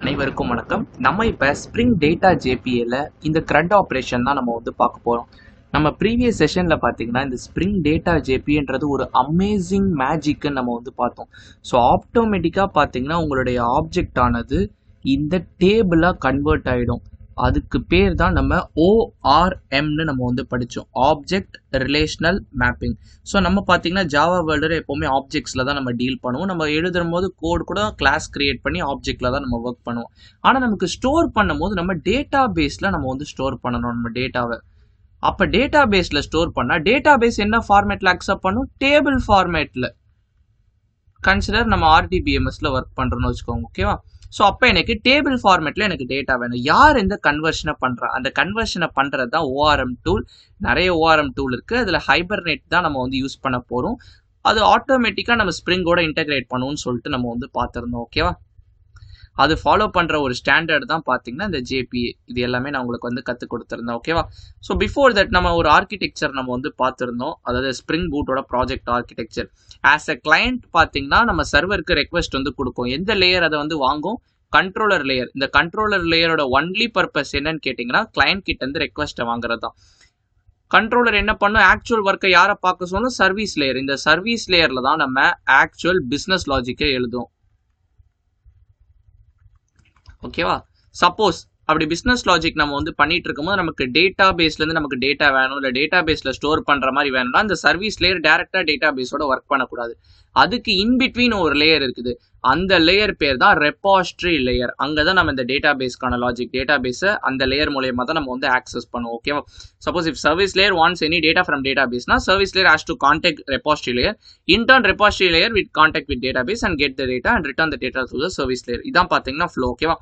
அனைவருக்கும் வணக்கம். நம்ம இப்போ ஸ்ப்ரிங் டேட்டா ஜேபிஏல இந்த CRUD ஆப்ரேஷன் தான் நம்ம வந்து பார்க்க போகிறோம். நம்ம ப்ரீவியஸ் செஷனில் பார்த்தீங்கன்னா இந்த ஸ்ப்ரிங் டேட்டா ஜேபின்றது ஒரு அமேசிங் மேஜிக்னு நம்ம வந்து பார்த்தோம். ஸோ ஆட்டோமேட்டிக்காக பார்த்தீங்கன்னா உங்களுடைய ஆப்ஜெக்ட் ஆனது இந்த டேபிளாக கன்வெர்ட் ஆகிடும். அதுக்கு பேர் தான் நம்ம ORMனு நம்ம வந்து படித்தோம், ஆப்ஜெக்ட் ரிலேஷனல் மேப்பிங். ஸோ நம்ம பார்த்தீங்கன்னா ஜாவா வேர்ல்டில் எப்போவுமே ஆப்ஜெக்ட்ஸில் தான் நம்ம டீல் பண்ணுவோம். நம்ம எழுதும் போது கோட் கூட கிளாஸ் கிரியேட் பண்ணி ஆப்ஜெக்டில் தான் நம்ம ஒர்க் பண்ணுவோம். ஆனால் நமக்கு ஸ்டோர் பண்ணும் போது நம்ம டேட்டா பேஸில் நம்ம வந்து ஸ்டோர் பண்ணணும் நம்ம டேட்டாவை. அப்போ டேட்டா பேஸில் ஸ்டோர் பண்ணால் டேட்டா பேஸ் என்ன ஃபார்மேட்டில் அக்செப்ட் பண்ணும்? டேபிள் ஃபார்மேட்டில். கன்சிடர் நம்ம RDBMSல ஒர்க் பண்ணுறோன்னு வச்சுக்கோங்க, ஓகேவா? ஸோ அப்போ எனக்கு டேபிள் ஃபார்மேட்டில் எனக்கு டேட்டா வேணும். யார் இந்த கன்வர்ஷனை பண்ணுறா? அந்த கன்வர்ஷனை பண்ணுறது தான் ORM டூல். நிறைய ORM டூல் இருக்குது. அதில் ஹைபர்நெட் தான் நம்ம வந்து யூஸ் பண்ண போகிறோம். அது ஆட்டோமேட்டிக்காக நம்ம ஸ்ப்ரிங்கோட இன்டெகிரேட் பண்ணுவோம்னு சொல்லிட்டு நம்ம வந்து பார்த்துருந்தோம், ஓகேவா? அது ஃபாலோ பண்ணுற ஒரு ஸ்டாண்டர்ட் தான் பார்த்தீங்கன்னா இந்த ஜேபிஏ. இது எல்லாமே நான் உங்களுக்கு வந்து கற்றுக் கொடுத்துருந்தேன், ஓகேவா? ஸோ பிஃபோர் தட் நம்ம ஒரு ஆர்கிடெக்சர் நம்ம வந்து பார்த்துருந்தோம், அதாவது ஸ்ப்ரிங் பூட்டோட project architecture. As a client பார்த்தீங்கன்னா நம்ம சர்வருக்கு ரெக்வஸ்ட் வந்து கொடுக்கும். எந்த லேயர் அதை வந்து வாங்கும்? Controller layer. இந்த கண்ட்ரோலர் லேயரோட ஒன்லி பர்பஸ் என்னன்னு கேட்டிங்கன்னா கிளையண்ட் கிட்ட இருந்து ரெக்வஸ்ட்டை வாங்குறது தான். கண்ட்ரோலர் என்ன பண்ணும்? ஆக்சுவல் ஒர்க்கை யாரை பார்க்க சொல்லணும்? Service layer. இந்த சர்வீஸ் லேயரில் தான் நம்ம ஆக்சுவல் பிஸ்னஸ் லாஜிக்கை எழுதும், ஓகேவா? சப்போஸ் அப்படி பிஸ்னஸ் லாஜிக் நம்ம வந்து பண்ணிட்டு இருக்கும்போது நமக்கு டேட்டா பேஸ்லேருந்து நமக்கு டேட்டா வேணும், இல்லை டேட்டா பேஸில் ஸ்டோர் பண்ணுற மாதிரி வேணும்னா இந்த சர்வீஸ் லேயர் டேரெக்டாக டேட்டா பேஸோட ஒர்க் பண்ணக்கூடாது. அதுக்கு இன்பிட்வீன் ஒரு லேயர் இருக்குது. அந்த லேயர் பேர் தான் ரெபாஸ்ட்ரி லேயர். அங்கே தான் நம்ம இந்த டேட்டா பேஸ்க்கான லாஜிக், டேட்டா பேஸை அந்த லேயர் மூலயமா தான் நம்ம வந்து ஆக்சஸ் பண்ணுவோம், ஓகேவா? Suppose if service layer wants any data from data பேஸ்னா service layer has to contact repository layer. In turn repository layer with contact with database and get the data and return the data to the service layer. இதான் பார்த்தீங்கன்னா flow, ஓகேவா?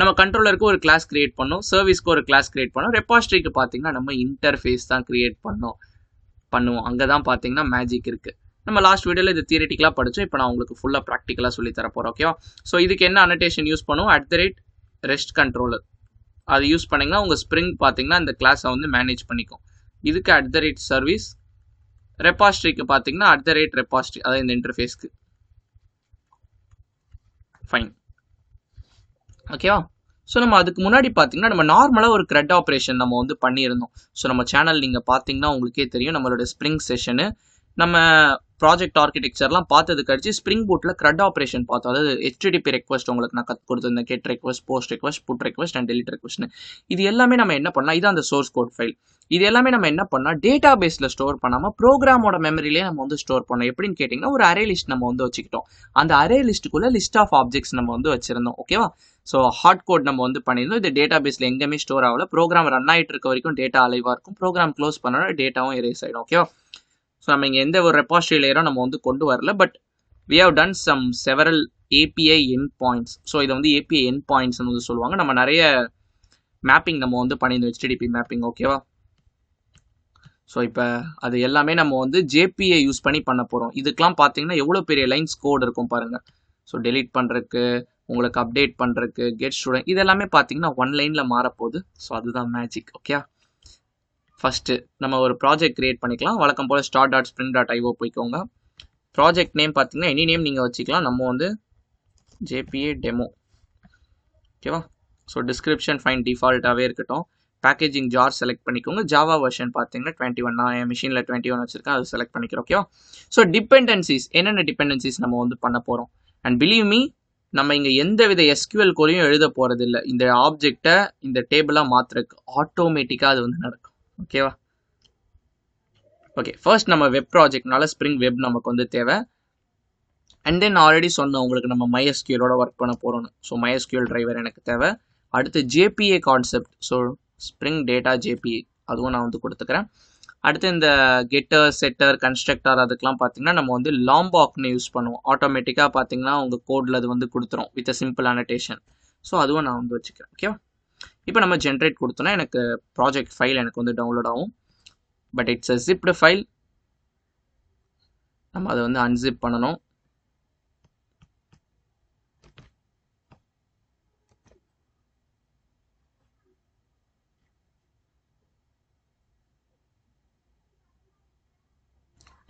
நம்ம கண்ட்ரோலருக்கு ஒரு class create பண்ணோம், சர்வீஸ்க்கு ஒரு class create பண்ணோம், ரெபாஸ்ட்ரிக்கு பார்த்தீங்கன்னா நம்ம இன்டர்ஃபேஸ் தான் கிரியேட் பண்ணுவோம். அங்கே தான் பார்த்தீங்கன்னா மேஜிக் இருக்குது. நம்ம லாஸ்ட் வீடியோவில் இது தியரிட்டிக்கலாக படித்தோம். இப்போ நான் உங்களுக்கு ஃபுல்லாக ப்ராக்டிக்கலாக சொல்லி தர போகிறேன், ஓகேவா? ஸோ இதுக்கு என்ன அனோடேஷன் யூஸ் பண்ணுவோம்? @REST controller. அது யூஸ் பண்ணிங்கன்னா உங்கள் ஸ்ப்ரிங் பார்த்தீங்கன்னா இந்த கிளாஸை வந்து மேனேஜ் பண்ணிக்கும். இதுக்கு @service. ரெபாஸ்ட்ரிக்கு பார்த்தீங்கன்னா @repository, அதாவது இந்த இன்டர்ஃபேஸ்க்கு. ஃபைன், ஓகேவா? ஸோ நம்ம அதுக்கு முன்னாடி பார்த்தீங்கன்னா நம்ம நார்மலாக ஒரு CRUD ஆப்ரேஷன் நம்ம வந்து பண்ணியிருந்தோம். ஸோ நம்ம சேனல் நீங்கள் பார்த்தீங்கன்னா உங்களுக்கே தெரியும், நம்மளோட ஸ்ப்ரிங் செஷனு நம்ம ப்ராஜெக்ட் ஆர்கிடெக்சர்லாம் பார்த்தது கழிச்சு ஸ்ப்ரிங் பூட்டில் CRUD ஆப்ரேஷன் பார்த்தோம். அதாவது HTTP ரெக்வஸ்ட் உங்களுக்கு நான் கற்றுக் கொடுத்துருந்தேன், get request, post request, put request and delete ரெக்வஸ்ட்னு. இது எல்லாமே நம்ம என்ன பண்ணால், இதான் அந்த சோர்ஸ் கோட் ஃபைல். இது எல்லாமே நம்ம என்ன பண்ணால் டேட்டா பேஸில் ஸ்டோர் பண்ணாமல் ப்ரோக்ராமோட மெமரியிலே நம்ம வந்து ஸ்டோர் பண்ணோம். எப்படின்னு கேட்டிங்கன்னா ஒரு அரே லிஸ்ட் நம்ம வந்து வச்சுக்கிட்டோம். அந்த அரே லிஸ்ட்டுக்குள்ளே லிஸ்ட் ஆஃப் ஆப்ஜெக்ட்ஸ் நம்ம வந்து வச்சுருந்தோம், ஓகேவா? ஸோ ஹார்ட் கோட் நம்ம வந்து பண்ணியிருந்தோம். இது டேட்டா பேஸில் எங்கேயுமே ஸ்டோர் ஆகல. ப்ரோக்ராம் ரன் ஆகிட்டு இருக்க வரைக்கும் டேட்டா அலைவாக இருக்கும். ப்ரோக்ராம் க்ளோஸ் பண்ணோன்னா டேட்டாவும் எரேஸ் ஆகிடும், ஓகேவா? ஸோ நம்ம இங்கே எந்த ஒரு ரெபாஸ்ட்ரி லேயரும் நம்ம வந்து கொண்டு வரல. But we have done some several API endpoints. So இதை வந்து API என் பாயிண்ட்ஸ்னு வந்து சொல்லுவாங்க. நம்ம நிறைய மேப்பிங் நம்ம வந்து பண்ணியிருந்தோம், HTTP மேப்பிங், ஓகேவா? ஸோ இப்போ அது எல்லாமே நம்ம வந்து JPA யூஸ் பண்ணி பண்ண போகிறோம். இதுக்கெலாம் பார்த்தீங்கன்னா எவ்வளோ பெரிய லைன்ஸ் கோட் இருக்கும் பாருங்கள். ஸோ டெலீட் பண்ணுறதுக்கு, உங்களுக்கு அப்டேட் பண்ணுறதுக்கு, கெட் ஸ்டூடெண்ட், இது எல்லாமே பார்த்தீங்கன்னா ஒன் லைனில் மாறப்போகுது. ஸோ அதுதான் மேஜிக், ஓகே? ஃபஸ்ட்டு நம்ம ஒரு ப்ராஜெக்ட் கிரியேட் பண்ணிக்கலாம். வழக்கம் போல் start.spring.io போய்க்கோங்க. ப்ராஜெக்ட் நேம் பார்த்தீங்கன்னா எனி நேம் நீங்கள் வச்சுக்கலாம். நம்ம வந்து JPA டெமோ, ஓகேவா? ஸோ டிஸ்கிரிப்ஷன் ஃபைன் டிஃபால்ட்டாகவே இருக்கட்டும். பேக்கேஜிங் ஜார் செலக்ட் பண்ணிக்கோங்க. ஜாவா வெர்ஷன் பார்த்தீங்கன்னா 21. நான் என் மிஷினில் 21 வச்சுருக்கேன், அதை செலக்ட் பண்ணிக்கிறோம், ஓகேவா? ஸோ டிபெண்டன்சிஸ், என்னென்ன டிபெண்டன்சிஸ் நம்ம வந்து பண்ண போகிறோம்? அண்ட் பிலீவ் மீ, நம்ம இங்கே எந்த வித SQL கோடையும் எழுத போகிறது இல்லை. இந்த ஆப்ஜெக்டை இந்த டேபிளாக மாற்றுறதுக்கு ஆட்டோமேட்டிக்காக அது வந்து நடக்கும், ஓகேவா? ஓகே, ஃபர்ஸ்ட் நம்ம வெப் ப்ராஜெக்ட்னால ஸ்ப்ரிங் வெப் நமக்கு வந்து தேவை. அண்ட் தென் ஆல்ரெடி சொன்னோம் உங்களுக்கு நம்ம MySQLோட ஒர்க் பண்ண போகிறோன்னு. ஸோ MySQL டிரைவர் எனக்கு தேவை. அடுத்து JPA concept, so spring data JPA, அதுவும் நான் வந்து கொடுத்துக்கிறேன். அடுத்து இந்த கெட்டர், செட்டர், கன்ஸ்ட்ரக்டர், அதுக்கெலாம் பார்த்தீங்கன்னா நம்ம வந்து லாம்பாக்னு யூஸ் பண்ணுவோம். ஆட்டோமேட்டிக்காக பார்த்தீங்கன்னா உங்கள் கோடில் அது வந்து கொடுத்துரும் with a simple annotation. So அதுவும் நான் வந்து வச்சுக்கிறேன், ஓகேவா? இப்போ நம்ம ஜென்ரேட் கொடுத்தோன்னா எனக்கு ப்ராஜெக்ட் ஃபைல் எனக்கு வந்து டவுன்லோட் ஆகும். But it's a zipped file. நம்ம அதை வந்து அன்சிப் பண்ணணும்.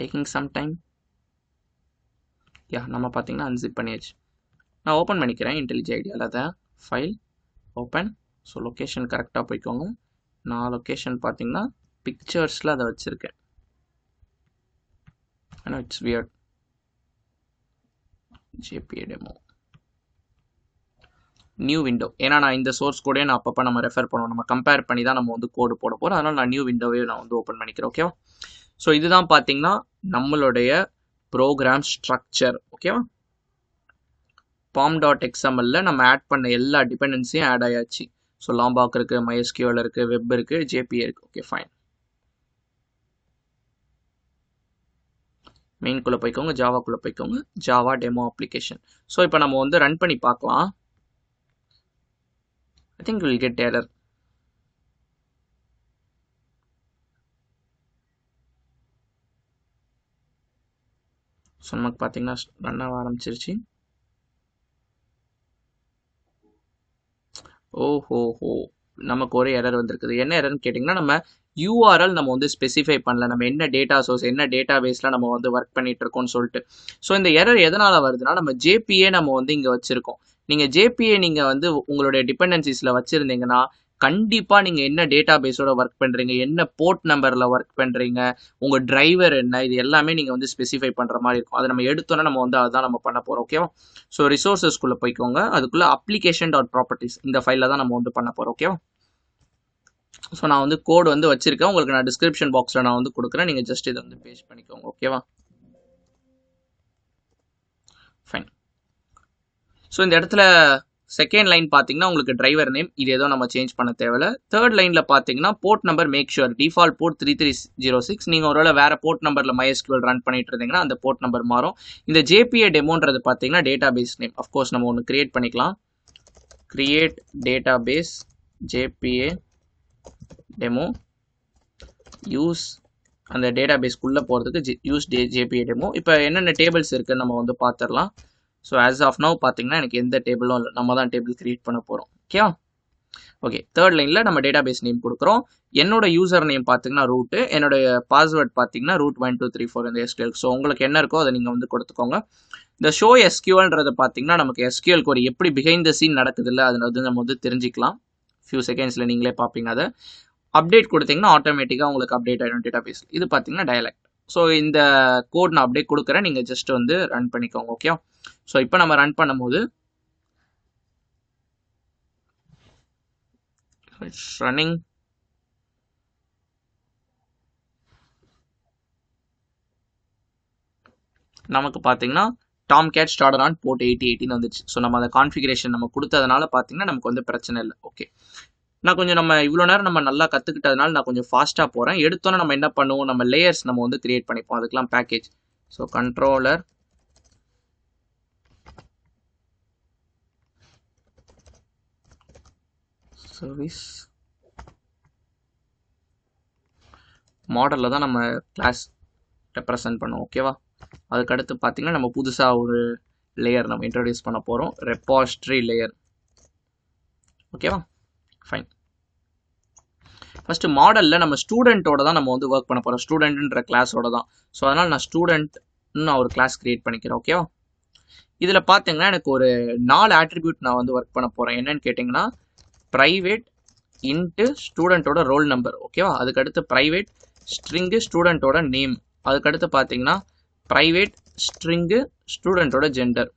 Taking some time. நம்ம பார்த்தீங்கன்னா அன்சிப் பண்ணியாச்சு. நான் ஓப்பன் பண்ணிக்கிறேன் IntelliJ IDEAல. அதை ஃபைல் ஓப்பன். ஸோ லொக்கேஷன் கரெக்டாக போய்க்கோங்க. நான் லொக்கேஷன் பார்த்தீங்கன்னா பிக்சர்ஸில் அதை வச்சுருக்கேன். ஆனால் it's weird. JPA demo new window. ஏன்னா நான் இந்த சோர்ஸ் கோடே நான் அப்பப்போ நம்ம ரெஃபர் பண்ணுவோம், நம்ம கம்பேர் பண்ணி தான் நம்ம வந்து கோடு போட போகிறோம். அதனால் நான் நியூ விண்டோவே நான் வந்து ஓப்பன் பண்ணிக்கிறேன். ஓகேவா? ஸோ இதுதான் பார்த்தீங்கன்னா நம்மளுடைய ப்ரோக்ராம் ஸ்ட்ரக்சர். ஓகேவா? pom.xml நம்ம ஆட் பண்ண எல்லா டிபெண்டன்சியும் ஆட் ஆயாச்சு. ஸோ லாம்பாக் இருக்குது, MySQL இருக்குது, வெப் இருக்குது, JPA இருக்குது. Okay fine. மெயின்குள்ளே போய்க்கோங்க, ஜாவாக்குள்ளே போய்க்கோங்க, ஜாவா டெமோ அப்ளிகேஷன். ஸோ இப்போ நம்ம வந்து ரன் பண்ணி பார்க்கலாம். I think we'll get error. So நமக்கு பார்த்தீங்கன்னா ரன் ஆக ஆரம்பிச்சிருச்சு. ஓஹோஹோ, நமக்கு ஒரு எரர் வந்திருக்குது. என்ன எரர்னு கேட்டிங்கன்னா, நம்ம யூஆர்எல் நம்ம வந்து ஸ்பெசிஃபை பண்ணல, நம்ம என்ன டேட்டா சோர்ஸ் என்ன டேட்டா பேஸில் நம்ம வந்து ஒர்க் பண்ணிட்டு இருக்கோம்னு சொல்லிட்டு. ஸோ இந்த எரர் எதனால் வருதுன்னா, நம்ம JPA நம்ம வந்து இங்கே வச்சுருக்கோம். நீங்கள் JPA நீங்கள் வந்து உங்களுடைய டிபெண்டன்சிஸில் வச்சுருந்தீங்கன்னா கண்டிப்பாக நீங்கள் என்ன டேட்டா பேஸோட ஒர்க் பண்ணுறீங்க, என்ன போர்ட் நம்பரில் ஒர்க் பண்ணுறீங்க, உங்கள் டிரைவர் என்ன, இது எல்லாமே நீங்கள் வந்து ஸ்பெசிஃபை பண்ணுற மாதிரி இருக்கும். அதை நம்ம எடுத்தோன்னா நம்ம வந்து அதுதான் நம்ம பண்ண போகிறோம். ஓகேவா? ஸோ ரிசோர்ஸஸ்குள்ளே போய்க்கோங்க, அதுக்குள்ளே application.properties இந்த ஃபைலில் தான் நம்ம வந்து பண்ண போகிறோம். ஓகேவா? ஸோ நான் வந்து கோடு வந்து வச்சுருக்கேன், உங்களுக்கு நான் டிஸ்கிரிப்ஷன் பாக்ஸில் நான் வந்து கொடுக்குறேன், நீங்கள் ஜஸ்ட் இதை வந்து பேஸ்ட் பண்ணிக்கோங்க. ஓகேவா? ஃபைன். ஸோ இந்த இடத்துல செகண்ட் லைன் பார்த்தீங்கன்னா உங்களுக்கு டிரைவர் நேம், இது ஏதோ நம்ம சேஞ்ச் பண்ண தேவையில்ல. தேர்ட் லைனில் பார்த்தீங்கன்னா port number make sure default port 3306. நீங்கள் ஒருவேளை வேறு போர்ட் நம்பரில் MySQL ரன் பண்ணிட்டு இருந்தீங்கன்னா அந்த போர்ட் நம்பர் மாறும். இந்த JPA டெமோன்றது பார்த்தீங்கன்னா டேட்டா பேஸ் நேம். அஃப்கோர்ஸ் நம்ம ஒன்று கிரியேட் பண்ணிக்கலாம். Create database JPA demo use. அந்த டேட்டா பேஸ்க்குள்ளே போகிறதுக்கு யூஸ் JPA டெமோ. இப்போ என்னென்ன டேபிள்ஸ் இருக்குன்னு நம்ம வந்து பார்த்துடலாம். ஸோ ஆஸ் ஆஃப் நவ் பார்த்தீங்கன்னா எனக்கு எந்த டேபிளும் இல்லை, நம்ம தான் டேபிள் கிரியேட் பண்ண போகிறோம். ஓகேவா? ஓகே, தேர்ட் லைனில் நம்ம டேட்டா பேஸ் நேம் கொடுக்குறோம். என்னோட யூசர் நேம் பார்த்தீங்கன்னா ரூட்டு, என்னோட பாஸ்வேர்ட் பார்த்தீங்கன்னா root 1234 இந்த SQL. ஸோ உங்களுக்கு என்ன இருக்கோ அதை நீங்கள் வந்து கொடுத்துக்கோங்க. இந்த ஷோ SQLன்றது பார்த்தீங்கன்னா நமக்கு SQL கோரி எப்படி பிஹைண்ட் த சீன் நடக்குதுல்ல, அதில் வந்து நம்ம வந்து தெரிஞ்சிக்கலாம். ஃபியூ செகண்ட்ஸில் நீங்களே பார்ப்பீங்க. அதை அப்டேட் கொடுத்தீங்கன்னா ஆட்டோமேட்டிக்காக உங்களுக்கு அப்டேட் ஆகிடும் டேட்டா பேஸ். இது பார்த்தீங்கன்னா டயலாக்ட். ஸோ இந்த கோட் நான் அப்படியே கொடுக்குறேன், நீங்கள் ஜஸ்ட் வந்து ரன் பண்ணிக்கோங்க. ஓகே, ஸோ இப்போ நம்ம ரன் பண்ணும்போது ரன்னிங் நமக்கு பார்த்தீங்கன்னா டாம்கேட் ஸ்டார்டர் ஆன் போர்ட் 8080 வந்துச்சு. ஸோ நம்ம அந்த கான்ஃபிகரேஷன் நம்ம கொடுத்ததுனால பார்த்தீங்கன்னா நமக்கு வந்து பிரச்சனை இல்லை. ஓகே, நான் கொஞ்சம் நம்ம இவ்வளோ நேரம் நம்ம நல்லா கற்றுக்கிட்டதுனால நான் கொஞ்சம் ஃபாஸ்ட்டாக போகிறேன். எடுத்தோன்னே நம்ம என்ன பண்ணுவோம், நம்ம லேயர்ஸ் நம்ம வந்து கிரியேட் பண்ணிப்போம். அதுக்கெலாம் பேக்கேஜ். ஸோ கண்ட்ரோலர் சர்வீஸ் மாடலில் தான் நம்ம கிளாஸ் ரெப்ரசன்ட் பண்ணுவோம். ஓகேவா? அதுக்கடுத்து பார்த்தீங்கன்னா நம்ம புதுசாக ஒரு லேயர் நம்ம இன்ட்ரடியூஸ் பண்ண போகிறோம், ரெபாசிட்டரி லேயர். ஓகேவா? ஃபைன். ஃபஸ்ட்டு மாடலில் நம்ம ஸ்டூடெண்ட்டோட தான் நம்ம வந்து ஒர்க் பண்ண போகிறோம், ஸ்டூடெண்ட்ன்ற கிளாஸோட தான். ஸோ அதனால் நான் ஸ்டூடெண்ட்னு நான் ஒரு கிளாஸ் க்ரியேட் பண்ணிக்கிறேன். ஓகேவா? இதில் பார்த்தீங்கன்னா எனக்கு ஒரு 4 ஆட்ரிபியூட் நான் வந்து ஒர்க் பண்ண போகிறேன். என்னன்னு கேட்டிங்கன்னா ப்ரைவேட் இன்ட்டு ஸ்டூடெண்ட்டோட ரோல் நம்பர். ஓகேவா? அதுக்கடுத்து ப்ரைவேட் ஸ்ட்ரிங்கு ஸ்டூடெண்ட்டோட நேம். அதுக்கடுத்து பார்த்தீங்கன்னா ப்ரைவேட் ஸ்ட்ரிங்கு ஸ்டூடெண்ட்டோட ஜெண்டர்.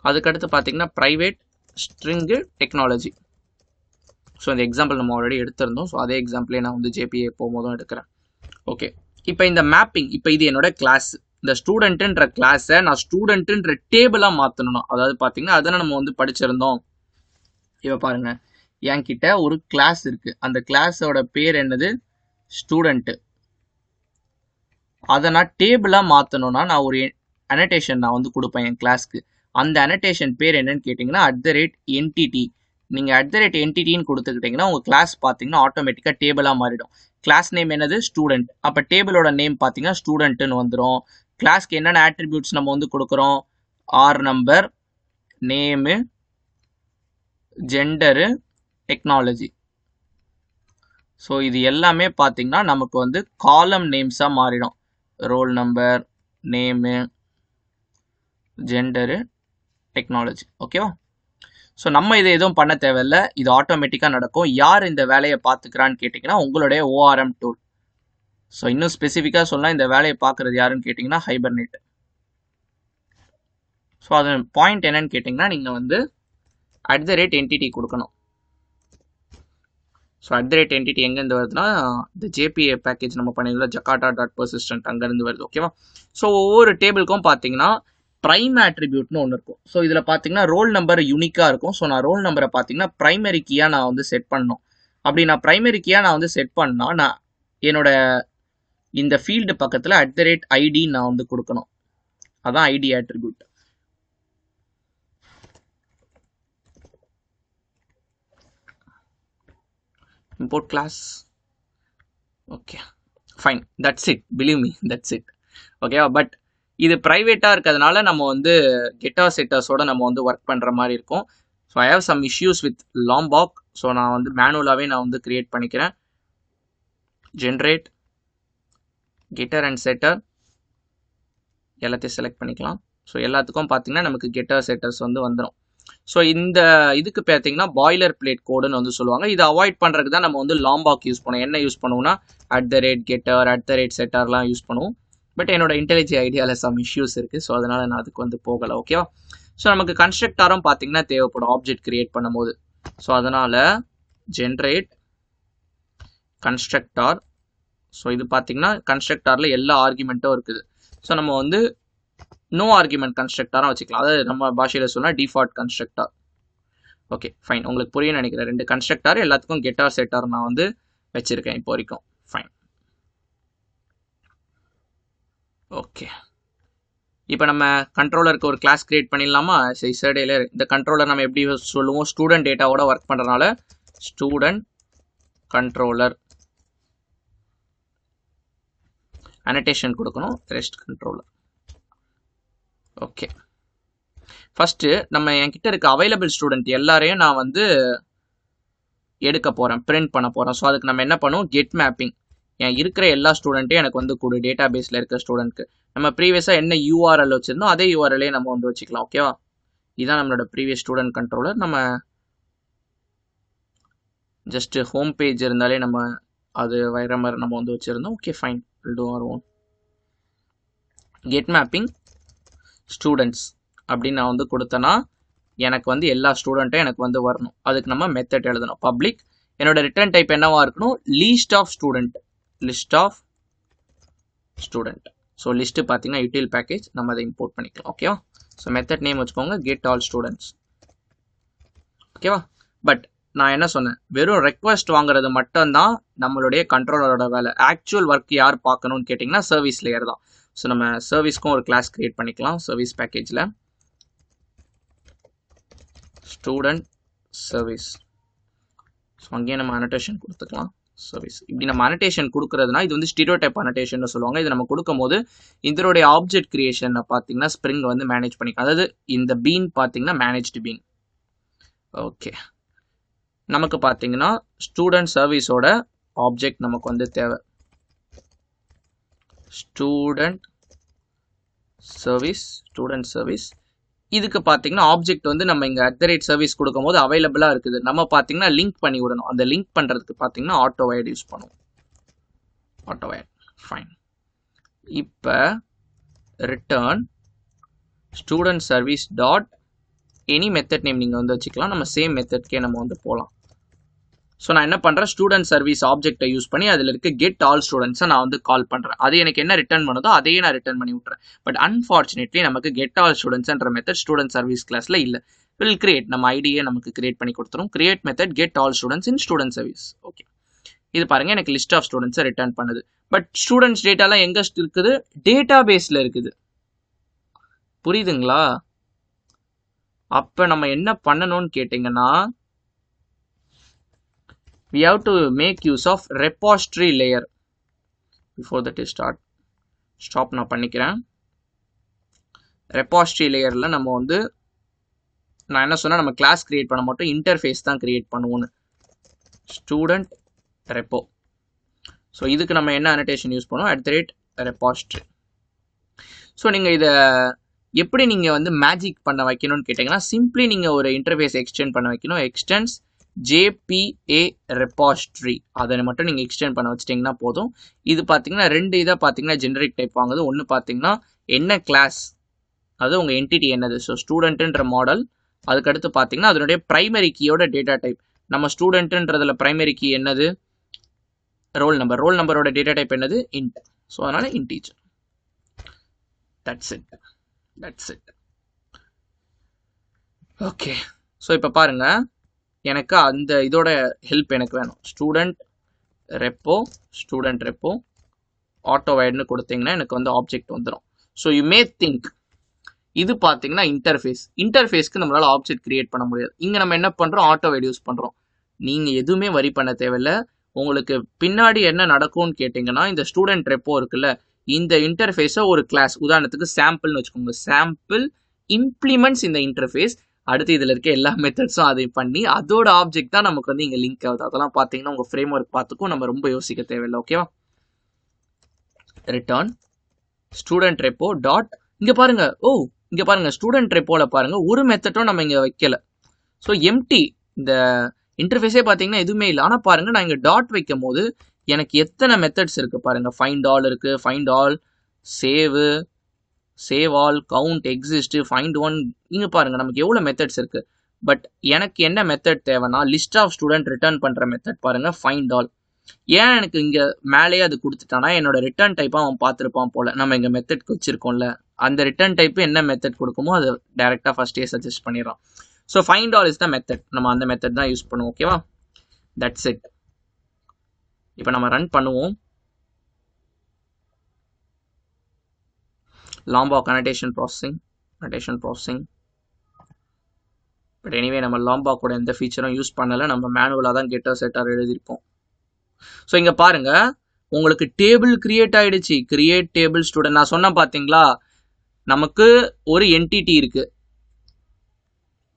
அதுக்கடுத்து பார்த்தீங்கன்னா ப்ரைவேட் ஸ்ட்ரிங்கு டெக்னாலஜி. ஸோ இந்த எக்ஸாம்பிள் நம்ம ஆல்ரெடி எடுத்திருந்தோம். ஸோ அதே எக்ஸாம்பிளே நான் வந்து JPA போகும்போதும் எடுக்கிறேன். ஓகே, இப்போ இந்த மேப்பிங், இப்போ இது என்னோட கிளாஸ். இந்த ஸ்டூடெண்ட்டுன்ற கிளாஸை நான் ஸ்டூடெண்ட்டுன்ற டேபிளாக மாற்றணும். அதாவது பார்த்தீங்கன்னா அதனை நம்ம வந்து படிச்சிருந்தோம். இப்போ பாருங்க, என்கிட்ட ஒரு கிளாஸ் இருக்கு, அந்த கிளாஸோட பேர் என்னது, ஸ்டூடெண்ட்டு. அதை நான் டேபிளாக மாற்றணும்னா நான் ஒரு அனடேஷன் நான் வந்து கொடுப்பேன் என் கிளாஸ்க்கு. அந்த அனடேஷன் பேர் என்னன்னு கேட்டிங்கன்னா @entity. நீங்கள் @entity-ன்னு கொடுத்துக்கிட்டிங்கன்னா உங்கள் கிளாஸ் பார்த்தீங்கன்னா ஆட்டோமேட்டிக்காக டேபிளாக மாறிடும். கிளாஸ் நேம் என்னது, ஸ்டூடெண்ட். அப்போ டேபிளோட நேம் பார்த்தீங்கன்னா ஸ்டூடெண்ட்டுன்னு வந்துடும். கிளாஸ்க்கு என்னென்ன ஆட்ரிபியூட்ஸ் நம்ம வந்து கொடுக்குறோம், R number, name, gender, technology. So இது எல்லாமே பார்த்தீங்கன்னா நமக்கு வந்து காலம் நேம்ஸாக மாறிடும். Roll number, name, gender, technology. ஓகேவா? ஸோ நம்ம இதை எதுவும் பண்ண தேவையில்லை, இது ஆட்டோமேட்டிக்காக நடக்கும். யார் இந்த வேலையை பார்த்துக்கிறான்னு கேட்டிங்கன்னா உங்களுடைய ORM டூல். ஸோ இன்னும் ஸ்பெசிஃபிக்காக சொன்னால் இந்த வேலையை பார்க்குறது யாருன்னு கேட்டிங்கன்னா ஹைபர்நெட். ஸோ அது பாயிண்ட் என்னன்னு கேட்டிங்கன்னா நீங்கள் வந்து @entity கொடுக்கணும். ஸோ @entity எங்கேருந்து வருதுன்னா இந்த JPA பேக்கேஜ் நம்ம பண்ணிடலாம், jakarta.persistent அங்கேருந்து வருது. ஓகேவா? ஸோ ஒவ்வொரு டேபிளுக்கும் பார்த்தீங்கன்னா ப்ரைம் ஆட்ரிபியூட்னு ஒன்று இருக்கும். ஸோ இதில் பார்த்தீங்கன்னா ரோல் நம்பர் யூனிக்காக இருக்கும். ஸோ நான் ரோல் நம்பரை பார்த்தீங்கன்னா ப்ரைமரி கீயாக நான் வந்து செட் பண்ணணும். அப்படி நான் ப்ரைமரி கீயாக நான் வந்து செட் பண்ணால் நான் என்னோட இந்த ஃபீல்டு பக்கத்தில் @id நான் வந்து கொடுக்கணும். அதான் ID attribute. import class. okay fine, that's it, believe me, that's it. okay but இது ப்ரைவேட்டாக இருக்கிறதுனால நம்ம வந்து கெட்டார் செட்டர்ஸோட நம்ம வந்து ஒர்க் பண்ணுற மாதிரி இருக்கும். So I have some issues with Lombok. So நான் வந்து மேனுவலாகவே நான் வந்து க்ரியேட் பண்ணிக்கிறேன். ஜென்ரேட் கெட்டர் அண்ட் செட்டர் எல்லாத்தையும் செலக்ட் பண்ணிக்கலாம். ஸோ எல்லாத்துக்கும் பார்த்தீங்கன்னா நமக்கு கெட்டர் செட்டர்ஸ் வந்து வந்துடும். ஸோ இந்த இதுக்கு பார்த்தீங்கன்னா பாய்லர் பிளேட் கோடுன்னு வந்து சொல்லுவாங்க. இதை அவாய்ட் பண்ணுறதுக்கு தான் நம்ம வந்து லாம்பாக் யூஸ் பண்ணுவோம். என்ன யூஸ் பண்ணுவோம்னா @getter @setter யூஸ் பண்ணுவோம். பட் என்னோட இன்டெலிஜி ஐடியாவில் சம் இஷ்யூஸ் இருக்குது. ஸோ அதனால் நான் அதுக்கு வந்து போகலை. ஓகேவா? ஸோ நமக்கு கன்ஸ்ட்ரக்டாரும் பார்த்தீங்கன்னா தேவைப்படும் ஆப்ஜெக்ட் கிரியேட் பண்ணும்போது. ஸோ அதனால் ஜென்ரேட் கன்ஸ்ட்ரக்டார். ஸோ இது பார்த்தீங்கன்னா கன்ஸ்ட்ரக்டாரில் எல்லா ஆர்குமெண்ட்டும் இருக்குது. ஸோ நம்ம வந்து நோ ஆர்குமெண்ட் கன்ஸ்ட்ரக்டாராக வச்சுக்கலாம். அதாவது நம்ம பாஷையில் சொன்னால் டிஃபால்ட் கன்ஸ்ட்ரக்டார். ஓகே ஃபைன், உங்களுக்கு புரியும்னு நினைக்கிறேன். 2 கன்ஸ்ட்ரக்டார் எல்லாத்துக்கும் கெட்டார் செட்டார் நான் வந்து வச்சுருக்கேன் இப்போ வரைக்கும். ஃபைன். ஓகே, இப்போ நம்ம கண்ட்ரோலருக்கு ஒரு கிளாஸ் கிரியேட் பண்ணிடலாமா? இசர்டேல இந்த கண்ட்ரோலர் நம்ம எப்படி சொல்லுவோம், ஸ்டூடெண்ட் டேட்டாவோட ஒர்க் பண்ணுறதுனால ஸ்டூடெண்ட் கண்ட்ரோலர் அனடேஷன் கொடுக்கணும், ரெஸ்ட் கண்ட்ரோலர். ஓகே, ஃபஸ்ட்டு நம்ம என்கிட்ட இருக்க அவைலபிள் ஸ்டூடெண்ட் எல்லாரையும் நான் வந்து எடுக்க போகிறேன், பிரிண்ட் பண்ண போகிறேன். ஸோ அதுக்கு நம்ம என்ன பண்ணுவோம், கெட் மேப்பிங். என் இருக்கிற எல்லா ஸ்டூடெண்ட்டையும் எனக்கு வந்து கொடு, டேட்டா பேஸில் இருக்க ஸ்டூடெண்ட்க்கு. நம்ம ப்ரீவியஸாக என்ன URL வச்சுருந்தோம் அதே URLே நம்ம வந்து வச்சுக்கலாம். ஓகேவா? இதுதான் நம்மளோட ப்ரீவியஸ் ஸ்டூடெண்ட் கண்ட்ரோலர். நம்ம ஜஸ்ட்டு ஹோம் பேஜ் இருந்தாலே நம்ம அது வர மாதிரி நம்ம வந்து வச்சுருந்தோம். Okay fine, will do our own. Get mapping students அப்படின்னு நான் வந்து கொடுத்தேன்னா எனக்கு வந்து எல்லா ஸ்டூடெண்ட்டும் எனக்கு வந்து வரணும். அதுக்கு நம்ம மெத்தட் எழுதணும். பப்ளிக், என்னோட ரிட்டர்ன் டைப் என்னவா இருக்கணும், list of student. List of student. So list பார்த்தீங்கன்னா யூட்டில் பேக்கேஜ், நம்ம அதை இம்போர்ட் பண்ணிக்கலாம். ஓகேவா? ஸோ மெத்தட் நேம் வச்சுக்கோங்க கெட் ஆல் ஸ்டூடெண்ட்ஸ். ஓகேவா? பட் நான் என்ன சொன்னேன், வெறும் ரெக்வஸ்ட் வாங்குறது மட்டும்தான் நம்மளுடைய கண்ட்ரோலரோட வேலை. ஆக்சுவல் ஒர்க் யார் பார்க்கணும்னு கேட்டிங்கன்னா சர்வீஸ் லேயர் தான். ஸோ நம்ம சர்வீஸ்க்கும் ஒரு கிளாஸ் கிரியேட் பண்ணிக்கலாம். சர்வீஸ் பேக்கேஜில் ஸ்டூடெண்ட் சர்வீஸ். ஸோ அங்கேயே நம்ம அனடேஷன் கொடுத்துக்கலாம். சர்வீஸ் இப்படி நம்ம அனடேஷன் கொடுக்குறதுனா இது வந்து ஸ்டீரியோடைப் அனடேஷன் சொல்லுவாங்க. இது நம்ம கொடுக்கும் போது இதனுடைய ஆப்ஜெக்ட் கிரியேஷனை பார்த்தீங்கன்னா ஸ்ப்ரிங் வந்து மேனேஜ் பண்ணிக்கலாம். அதாவது இந்த பீன் பார்த்தீங்கன்னா மேனேஜ்டு பீன். ஓகே, நமக்கு பார்த்தீங்கன்னா ஸ்டூடெண்ட் சர்வீஸோட ஆப்ஜெக்ட் நமக்கு வந்து தேவை. ஸ்டூடெண்ட் சர்வீஸ் இதுக்கு பார்த்தீங்கன்னா ஆப்ஜெக்ட் வந்து நம்ம இங்கே @சர்வீஸ் கொடுக்கும் போது அவைலபிளாக இருக்குது. நம்ம பார்த்தீங்கன்னா லிங்க் பண்ணி விடணும். அந்த லிங்க் பண்ணுறதுக்கு பார்த்தீங்கன்னா ஆட்டோ வயர்டு யூஸ் பண்ணுவோம். Autowired fine. இப்போ return student service dot any method name நீங்கள் வந்து வச்சுக்கலாம். நம்ம சேம் மெத்தட்கே நம்ம வந்து போகலாம். ஸோ நான் என்ன பண்ணுறேன், ஸ்டூடெண்ட் சர்வீஸ் ஆப்ஜெக்டை யூஸ் பண்ணி அதில் இருக்க கெட் ஆல் ஸ்டூடெண்ட்ஸை நான் வந்து கால் பண்ணுறேன். அது எனக்கு என்ன ரிட்டர்ன் பண்ணுதோ அதையே நான் ரிட்டர்ன் பண்ணி விட்றேன். பட் அன்ஃபார்ச்சுனேட்லி நமக்கு கெட் ஆல் ஸ்டூடெண்ட்ஸ்ன்ற மெத்தட் ஸ்டூடெண்ட் சர்வீஸ் கிளாஸில் இல்லை. வில் கிரியேட், நம்ம ஐடியை நமக்கு கிரியேட் பண்ணி கொடுத்துரும். Create method get all students இன் ஸ்டூடெண்ட் சர்வீஸ். ஓகே, இது பாருங்கள் எனக்கு லிஸ்ட் ஆஃப் ஸ்டூடெண்ட்ஸை ரிட்டர்ன் பண்ணுது. பட் ஸ்டூடெண்ட்ஸ் டேட்டாலாம் எங்கே இருக்குது, டேட்டா பேஸில் இருக்குது. புரியுதுங்களா? அப்போ நம்ம என்ன பண்ணணும்னு கேட்டிங்கன்னா we have to make use of repository layer. Before that is stop நான் பண்ணிக்கிறேன். repository layerல நம்ம வந்து நான் என்ன சொன்னா நம்ம கிளாஸ் கிரியேட் பண்ண மாட்டோம், இன்டர்ஃபேஸ் தான் கிரியேட் பண்ணுவோம்னு. Student repo. ஸோ இதுக்கு நம்ம என்ன அனடேஷன் யூஸ் பண்ணுவோம், @repository. ஸோ நீங்கள் இதை எப்படி நீங்கள் வந்து மேஜிக் பண்ண வைக்கணும்னு கேட்டிங்கன்னா சிம்பிளி நீங்கள் ஒரு இன்டர்ஃபேஸ் எக்ஸ்டெண்ட் பண்ண வைக்கணும். எக்ஸ்டென்ஸ் JPA ரெபாசிட்ரி அதை மட்டும் நீங்கள் எக்ஸ்டெண்ட் பண்ண வச்சிட்டிங்கன்னா போதும். இது பார்த்தீங்கன்னா 2 இதாக பார்த்தீங்கன்னா ஜெனரிக் டைப் வாங்குது. ஒன்று பார்த்தீங்கன்னா என்ன கிளாஸ், அது உங்கள் என்டிட்டி என்னது, ஸோ ஸ்டூடெண்ட்டுன்ற மாடல். அதுக்கடுத்து பார்த்தீங்கன்னா அதனுடைய ப்ரைமரி கீயோட டேட்டா டைப். நம்ம ஸ்டூடெண்ட்டுன்றதுல ப்ரைமரி கீ என்னது, ரோல் நம்பர். ரோல் நம்பரோட டேட்டா டைப் என்னது, இன்ட். ஸோ அதனால் integer. That's it. Okay, so இப்போ பாருங்க, எனக்கு அந்த இதோட ஹெல்ப் எனக்கு வேணும். ஸ்டூடெண்ட் ரெப்போ ஆட்டோ வைட்னு கொடுத்தீங்கன்னா எனக்கு வந்து ஆப்ஜெக்ட் வந்துடும். ஸோ யூ மே திங்க் இது பார்த்தீங்கன்னா இன்டர்ஃபேஸ்க்கு நம்மளால ஆப்ஜெக்ட் கிரியேட் பண்ண முடியாது. இங்கே நம்ம என்ன பண்ணுறோம், ஆட்டோ வைட் யூஸ் பண்ணுறோம். நீங்கள் எதுவுமே வரி பண்ண தேவையில்லை. உங்களுக்கு பின்னாடி என்ன நடக்கும்னு கேட்டிங்கன்னா, இந்த ஸ்டூடெண்ட் ரெப்போ இருக்குல்ல, இந்த இன்டர்ஃபேஸை ஒரு கிளாஸ், உதாரணத்துக்கு சாம்பிள்னு வச்சுக்கோங்க, சாம்பிள் இம்ப்ளிமெண்ட்ஸ் இந்த இன்டர்ஃபேஸ். அடுத்து இதில் இருக்க எல்லா மெத்தட்ஸும் அதை பண்ணி அதோட ஆப்ஜெக்ட் தான் நமக்கு வந்து இங்கே லிங்க் ஆகுது. அதெல்லாம் பார்த்தீங்கன்னா உங்கள் ஃப்ரேம் ஒர்க் பார்த்துக்கும் நம்ம ரொம்ப யோசிக்க தேவையில்லை. ஓகேவா? ரிட்டர்ன் ஸ்டூடெண்ட் ரெப்போ டாட், இங்கே பாருங்க, இங்கே பாருங்க ஸ்டூடெண்ட் ரெப்போவில் பாருங்க ஒரு மெத்தட்டும் நம்ம இங்கே வைக்கல. ஸோ எம்டி இந்த இன்டர்ஃபேஸே பார்த்தீங்கன்னா எதுவுமே இல்லை. ஆனால் பாருங்க, நான் இங்கே டாட் வைக்கும் போது எனக்கு எத்தனை மெத்தட்ஸ் இருக்குது பாருங்க. ஃபைண்ட் ஆல் இருக்குது, find all, save all, count, exist, find one. இங்கே பாருங்க நமக்கு எவ்வளோ மெத்தட்ஸ் இருக்குது. பட் எனக்கு என்ன மெத்தட் தேவைன்னா, லிஸ்ட் ஆஃப் ஸ்டூடெண்ட் ரிட்டர்ன் பண்ணுற மெத்தட் பாருங்க, ஃபைண்ட் ஆல். ஏன் எனக்கு இங்கே மேலேயே அது கொடுத்துட்டானா, என்னோட ரிட்டர்ன் டைப்பாக அவன் பார்த்துருப்பான் போல். நம்ம இங்கே மெத்தட்க்கு வச்சுருக்கோம்ல, அந்த ரிட்டர்ன் டைப்பு என்ன மெத்தட் கொடுக்குமோ அதை டேரெக்டாக ஃபஸ்ட்டே சஜஸ்ட் பண்ணிடுறான். So find all is the method. நம்ம அந்த மெத்தட் தான் யூஸ் பண்ணுவோம். ஓகேவா? That's it. இப்போ நம்ம ரன் பண்ணுவோம். லாம்பாக் அனடேஷன் ப்ராசஸிங். பட் எனிவே நம்ம லாம்பாக்கோட எந்த ஃபீச்சரும் யூஸ் பண்ணலை. நம்ம மேனுவலாக தான் கெட்டர் செட்டர் எழுதியிருப்போம். ஸோ இங்கே பாருங்க, உங்களுக்கு டேபிள் கிரியேட் ஆகிடுச்சு. கிரியேட் டேபிள் ஸ்டூடெண்ட் நான் சொன்னேன் பார்த்தீங்களா, நமக்கு ஒரு என்டிட்டி இருக்குது.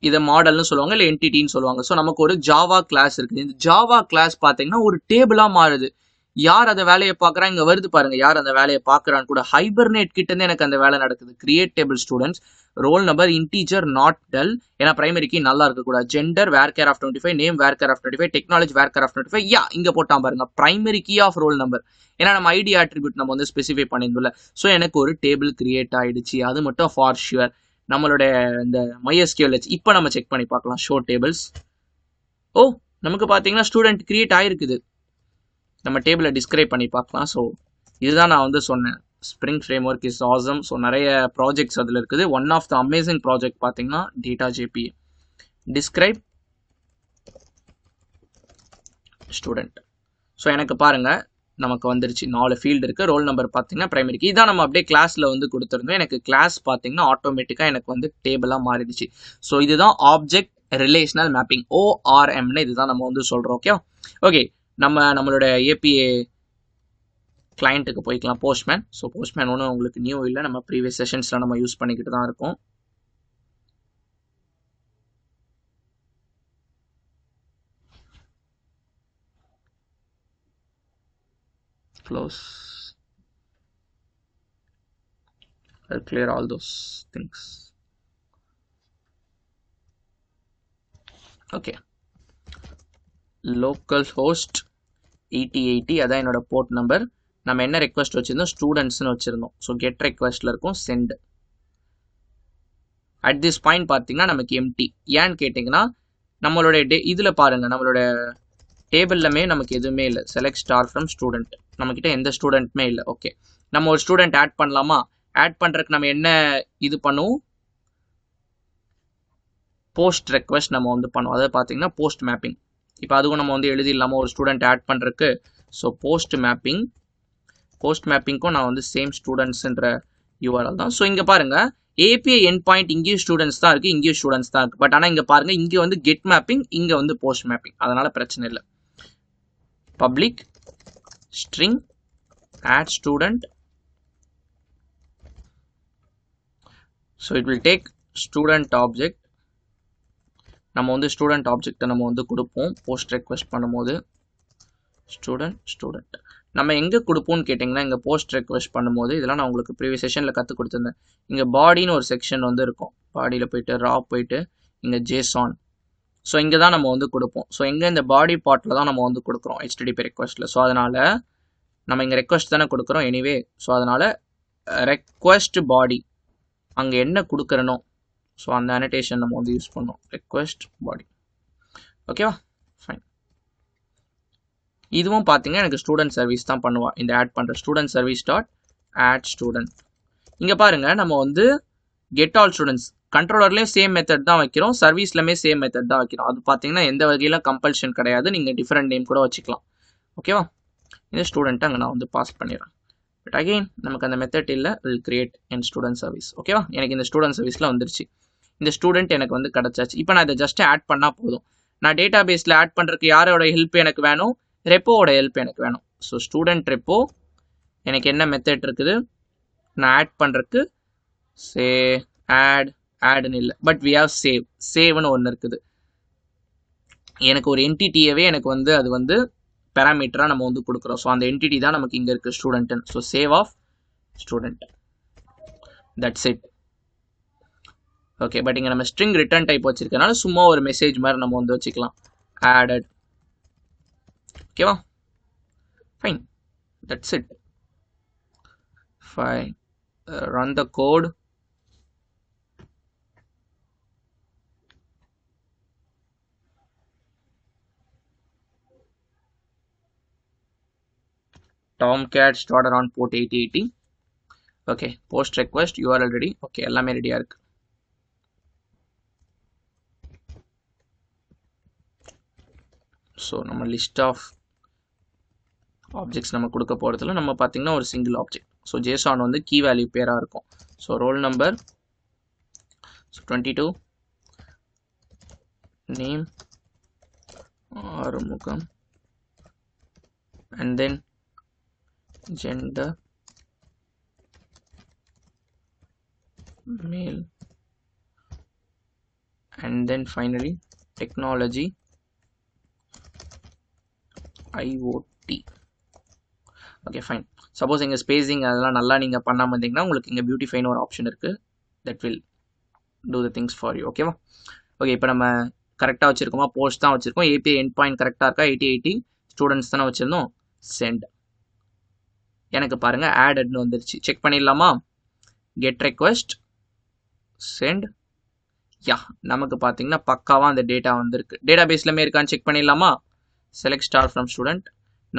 இதை மாடல்னு சொல்லுவாங்க, இல்லை என்டிட்டின்னு சொல்லுவாங்க. ஸோ நமக்கு ஒரு ஜாவா கிளாஸ் இருக்குது. இந்த ஜாவா கிளாஸ் பார்த்தீங்கன்னா ஒரு டேபிளாக மாறுது. யார் அந்த வேலையை பார்க்குறா, இங்கே வருது பாருங்க, யார் அந்த வேலையை பார்க்குறான்னு கூட. ஹைபர்நேட் கிட்டேருந்து எனக்கு அந்த வேலை நடக்குது. Create table students, roll number integer not null, ஏன்னா பிரைமரிக்கு நல்லா இருக்கக்கூடாது. Gender varchar of 25, name varchar of 25, technology varchar of 25. இங்கே போட்டான் பாருங்க, primary key of roll number. ஏன்னா நம்ம ஐடி ஆட்ரிபியூட் நம்ம வந்து ஸ்பெசிஃபை பண்ணியிருந்தோம்ல. ஸோ எனக்கு ஒரு டேபிள் கிரியேட் ஆகிடுச்சு. அது மட்டும் ஃபார் ஷுவர். நம்மளோட இந்த MySQL இப்போ நம்ம செக் பண்ணி பார்க்கலாம். Show tables. நமக்கு பார்த்தீங்கன்னா ஸ்டூடெண்ட் கிரியேட் ஆகிருக்குது. நம்ம டேபிளை டிஸ்கிரைப் பண்ணி பார்க்கலாம். ஸோ இதுதான் நான் வந்து சொன்னேன், spring framework is awesome. So நிறைய ப்ராஜெக்ட்ஸ் அதில் இருக்குது. One of the amazing project பார்த்தீங்கன்னா data JPA. Describe student. So எனக்கு பாருங்கள் நமக்கு வந்துருச்சு. 4 ஃபீல்டு இருக்குது. ரோல் நம்பர் பார்த்தீங்கன்னா பிரைமரிக்கு. இதான் நம்ம அப்படியே கிளாஸில் வந்து கொடுத்துருந்தோம். எனக்கு கிளாஸ் பார்த்தீங்கன்னா ஆட்டோமேட்டிக்காக எனக்கு வந்து டேபிளாக மாறிடுச்சு. ஸோ இதுதான் ஆப்ஜெக்ட் ரிலேஷனல் மேப்பிங், ORMன்னு இதுதான் நம்ம வந்து சொல்கிறோம். ஓகே, நம்மளோட APA கிளைண்ட்டுக்கு போய்க்கலாம். போஸ்ட்மேன். ஸோ போஸ்ட்மேன் ஒன்றும் உங்களுக்கு நியூ இல்லை, நம்ம ப்ரீவியஸ் செஷன்ஸில் நம்ம யூஸ் பண்ணிக்கிட்டு தான் இருக்கோம். Close. I'll clear all those things. Okay. Local host 8080, அதான் என்னோட போர்ட் நம்பர். நம்ம என்ன ரெக்வஸ்ட் வச்சிருந்தோம், ஸ்டூடெண்ட்ஸ்னு வச்சிருந்தோம். ஸோ கெட் ரெக்வஸ்ட்ல இருக்கும் சென்ட். அட் திஸ் பாயிண்ட் பார்த்தீங்கன்னா நமக்கு எம்டி. ஏன்னு கேட்டிங்கன்னா நம்மளோட இதில் பாருங்க, நம்மளோட டேபிள்லமே நமக்கு எதுவுமே இல்லை. செலக்ட் ஸ்டார் ஃப்ரம் ஸ்டூடெண்ட், நம்மக்கிட்ட எந்த ஸ்டூடெண்ட்டுமே இல்லை. ஓகே, நம்ம ஒரு ஸ்டூடெண்ட் ஆட் பண்ணலாமா? ஆட் பண்ணுறதுக்கு நம்ம என்ன இது பண்ணுவோம், போஸ்ட் ரெக்வஸ்ட் நம்ம வந்து பண்ணுவோம். அதாவது பார்த்தீங்கன்னா போஸ்ட் மேப்பிங். இப்போ அதுவும் நம்ம வந்து எழுதிடலாமா ஒரு ஸ்டூடெண்ட் ஆட் பண்ணுறதுக்கு? ஸோ போஸ்ட் மேப்பிங்க்கும் நான் வந்து சேம் ஸ்டூடெண்ட்ஸ்ன்ற URL தான். ஸோ இங்கே பாருங்கள், API எண்ட் பாயிண்ட் இங்கேயும் ஸ்டூடெண்ட்ஸ் தான் இருக்குது, இங்கேயும் ஸ்டூடெண்ட்ஸ் தான் இருக்குது. பட் ஆனால் இங்கே பாருங்கள், இங்கே வந்து கெட் மேப்பிங், இங்கே வந்து போஸ்ட் மேப்பிங். அதனால் பிரச்சனை இல்லை. Public string add student. So it will take student object. நம்ம வந்து ஸ்டூடெண்ட் ஆப்ஜெக்ட்டை நம்ம வந்து கொடுப்போம் போஸ்ட் ரெக்வெஸ்ட் பண்ணும்போது. ஸ்டூடெண்ட் நம்ம எங்கே கொடுப்போம்னு கேட்டிங்கன்னா இங்கே போஸ்ட் ரெக்வெஸ்ட் பண்ணும்போது இதெல்லாம் நான் உங்களுக்கு ப்ரீவியஸ் செஷனில் கற்றுக் கொடுத்துருந்தேன். இங்கே பாடின்னு ஒரு செக்ஷன் வந்து இருக்கும். பாடியில் போயிட்டு ரா போயிட்டு இங்கே ஜேசான். ஸோ இங்கே தான் நம்ம வந்து கொடுப்போம். ஸோ இங்கே இந்த பாடி பார்ட்டில் தான் நம்ம வந்து கொடுக்குறோம் ஹெச்டிடிபி ரெக்வெஸ்ட்டில். ஸோ அதனால் நம்ம இங்கே ரெக்வெஸ்ட் தானே கொடுக்குறோம் எனிவே. ஸோ அதனால் ரெக்வெஸ்ட் பாடி அங்கே என்ன கொடுக்குறனோ ஸோ அந்த அனடேஷன் நம்ம வந்து யூஸ் பண்ணோம். ரெக்வெஸ்ட் பாடி. ஓகேவா, ஃபைன். இதுவும் பார்த்தீங்கன்னா எனக்கு ஸ்டூடெண்ட் சர்வீஸ் தான் பண்ணுவா. இந்த ஆட் பண்ணுற student service dot add student. இங்கே பாருங்கள் நம்ம வந்து கெட் ஆல் ஸ்டூடெண்ட்ஸ் கண்ட்ரோலர்லேயும் சேம் மெத்தட் தான் வைக்கிறோம், சர்வீஸ்லையுமே சேம் மெத்தட் தான் வைக்கிறோம். அது பார்த்தீங்கன்னா எந்த வகையில் கம்பல்ஷன் கிடையாது. நீங்கள் டிஃப்ரெண்ட் நேம் கூட வச்சுக்கலாம். ஓகேவா, இந்த ஸ்டூடெண்ட்டை அங்கே நான் வந்து பாஸ் பண்ணிடுறேன். பட் அகெயின் நமக்கு அந்த மெத்தட் இல்லை. Will create N student service. ஓகேவா, எனக்கு இந்த ஸ்டூடெண்ட் சர்வீஸில் வந்துருச்சு. இந்த ஸ்டூடெண்ட் எனக்கு வந்து கிடச்சாச்சு. இப்போ நான் இதை ஜஸ்ட் ஆட் பண்ணால் போதும். நான் டேட்டா பேஸில் ஆட் பண்ணுறதுக்கு யாரோட ஹெல்ப் எனக்கு வேணும்? ரெப்போவோட ஹெல்ப் எனக்கு வேணும். ஸோ ஸ்டூடெண்ட் ரெப்போ எனக்கு என்ன மெத்தட் இருக்குது நான் ஆட் பண்ணுறதுக்கு? சே ஆடுன்னு இல்லை, பட் வி ஹவ் சேவ்னு ஒன்று இருக்குது. எனக்கு ஒரு என்டிட்டியவே எனக்கு வந்து அது வந்து பேராமீட்டராக நம்ம வந்து கொடுக்குறோம். ஸோ அந்த என்டிட்டி தான் நமக்கு இங்கே இருக்குது ஸ்டூடெண்ட்னு. So save of student, that's it. Okay, but இங்கே நம்ம ஸ்ட்ரிங் ரிட்டர்ன் டைப் வச்சிருக்கனால சும்மா ஒரு மெசேஜ் மாதிரி நம்ம வந்து வச்சுக்கலாம், ஆடட். ஓகேவா, fine, that's it. Fine, run the code. Tomcat started on port 8080. Okay, post request URL ready. Okay, எல்லாமே ரெடியா இருக்கு. ஸோ நம்ம லிஸ்ட் ஆஃப் ஆப்ஜெக்ட்ஸ் நம்ம கொடுக்க போகிறதுல நம்ம பார்த்தீங்கன்னா ஒரு சிங்கிள் ஆப்ஜெக்ட். ஸோ ஜேசான் வந்து கீ வேல்யூ பேராக இருக்கும். So roll number 22, name Arumugam, and then gender male, and then finally technology IoT. Okay, fine. Suppose இங்கே ஸ்பேசிங் அதெல்லாம் நல்லா நீங்கள் பண்ணாமல் இருந்தீங்கன்னா உங்களுக்கு இங்கே பியூட்டிஃபைன்னு ஒரு ஆப்ஷன் இருக்குது. That will do the things for you. ஓகேவா, ஓகே. இப்போ நம்ம கரெக்டாக வச்சுருக்கோமா? போஸ்ட் தான் வச்சுருக்கோம். ஏபிஐ எண்ட் பாயிண்ட் கரெக்டாக இருக்கா? 8080 ஸ்டூடெண்ட்ஸ் தானே வச்சுருந்தோம். சென்ட். எனக்கு பாருங்கள் ஆடட்னு வந்துருச்சு. செக் பண்ணிடலாமா? Get request, send. யா, நமக்கு பார்த்தீங்கன்னா பக்காவாக அந்த டேட்டா வந்துருக்கு. டேட்டா பேஸ்லமே இருக்கான்னு செக் பண்ணிடலாமா? Select star from student.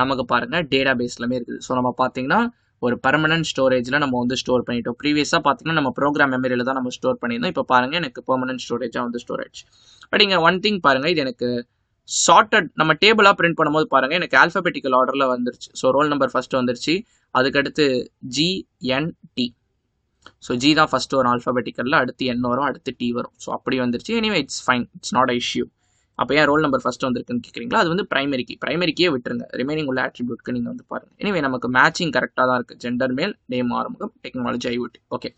நமக்கு பாருங்கள் டேட்டா பேஸ்லமே இருக்குது. ஸோ நம்ம பார்த்தீங்கன்னா ஒரு பர்மனன்ட் ஸ்டோரேஜில் நம்ம வந்து ஸ்டோர் பண்ணிட்டோம். ப்ரீவியஸாக பார்த்தீங்கன்னா நம்ம ப்ரோக்ராம் மெமரியில் தான் நம்ம ஸ்டோர் பண்ணியிருந்தோம். இப்போ பாருங்கள் எனக்கு பெர்மனன்ட் ஸ்டோரேஜாக வந்து ஸ்டோரேஜ். பட் இங்கே ஒன் திங் பாருங்கள், இது எனக்கு சார்ட்டட் நம்ம டேபிளாக பிரிண்ட் பண்ணும்போது பாருங்கள் எனக்கு ஆல்ஃபபெட்டிக்கல் ஆர்டரில் வந்துருச்சு. ஸோ ரோல் நம்பர் ஃபஸ்ட்டு வந்துருச்சு, அதுக்கடுத்து GNT. ஸோ ஜி தான் ஃபஸ்ட்டு வரும் ஆல்ஃபபெட்டிக்கலில், அடுத்து N வரும், அடுத்து T வரும். ஸோ அப்படி வந்துருச்சு. Anyway it's fine, it's not a issue. அப்போ ஏன் ரோல் நம்பர் ஃபஸ்ட்டு வந்துருக்குன்னு கேட்குறீங்களா? அது வந்து ப்ரைமரிக்கே விட்டுருங்க. ரிமைனிங் உள்ள ஆட்ரிபியூட்க்கு நீங்கள் வந்து பாருங்கள். எனிவே நமக்கு மேட்சிங் கரெக்டாக தான் இருக்குது. ஜெண்டர் மேல், name Arumugam, technology IoT. Okay,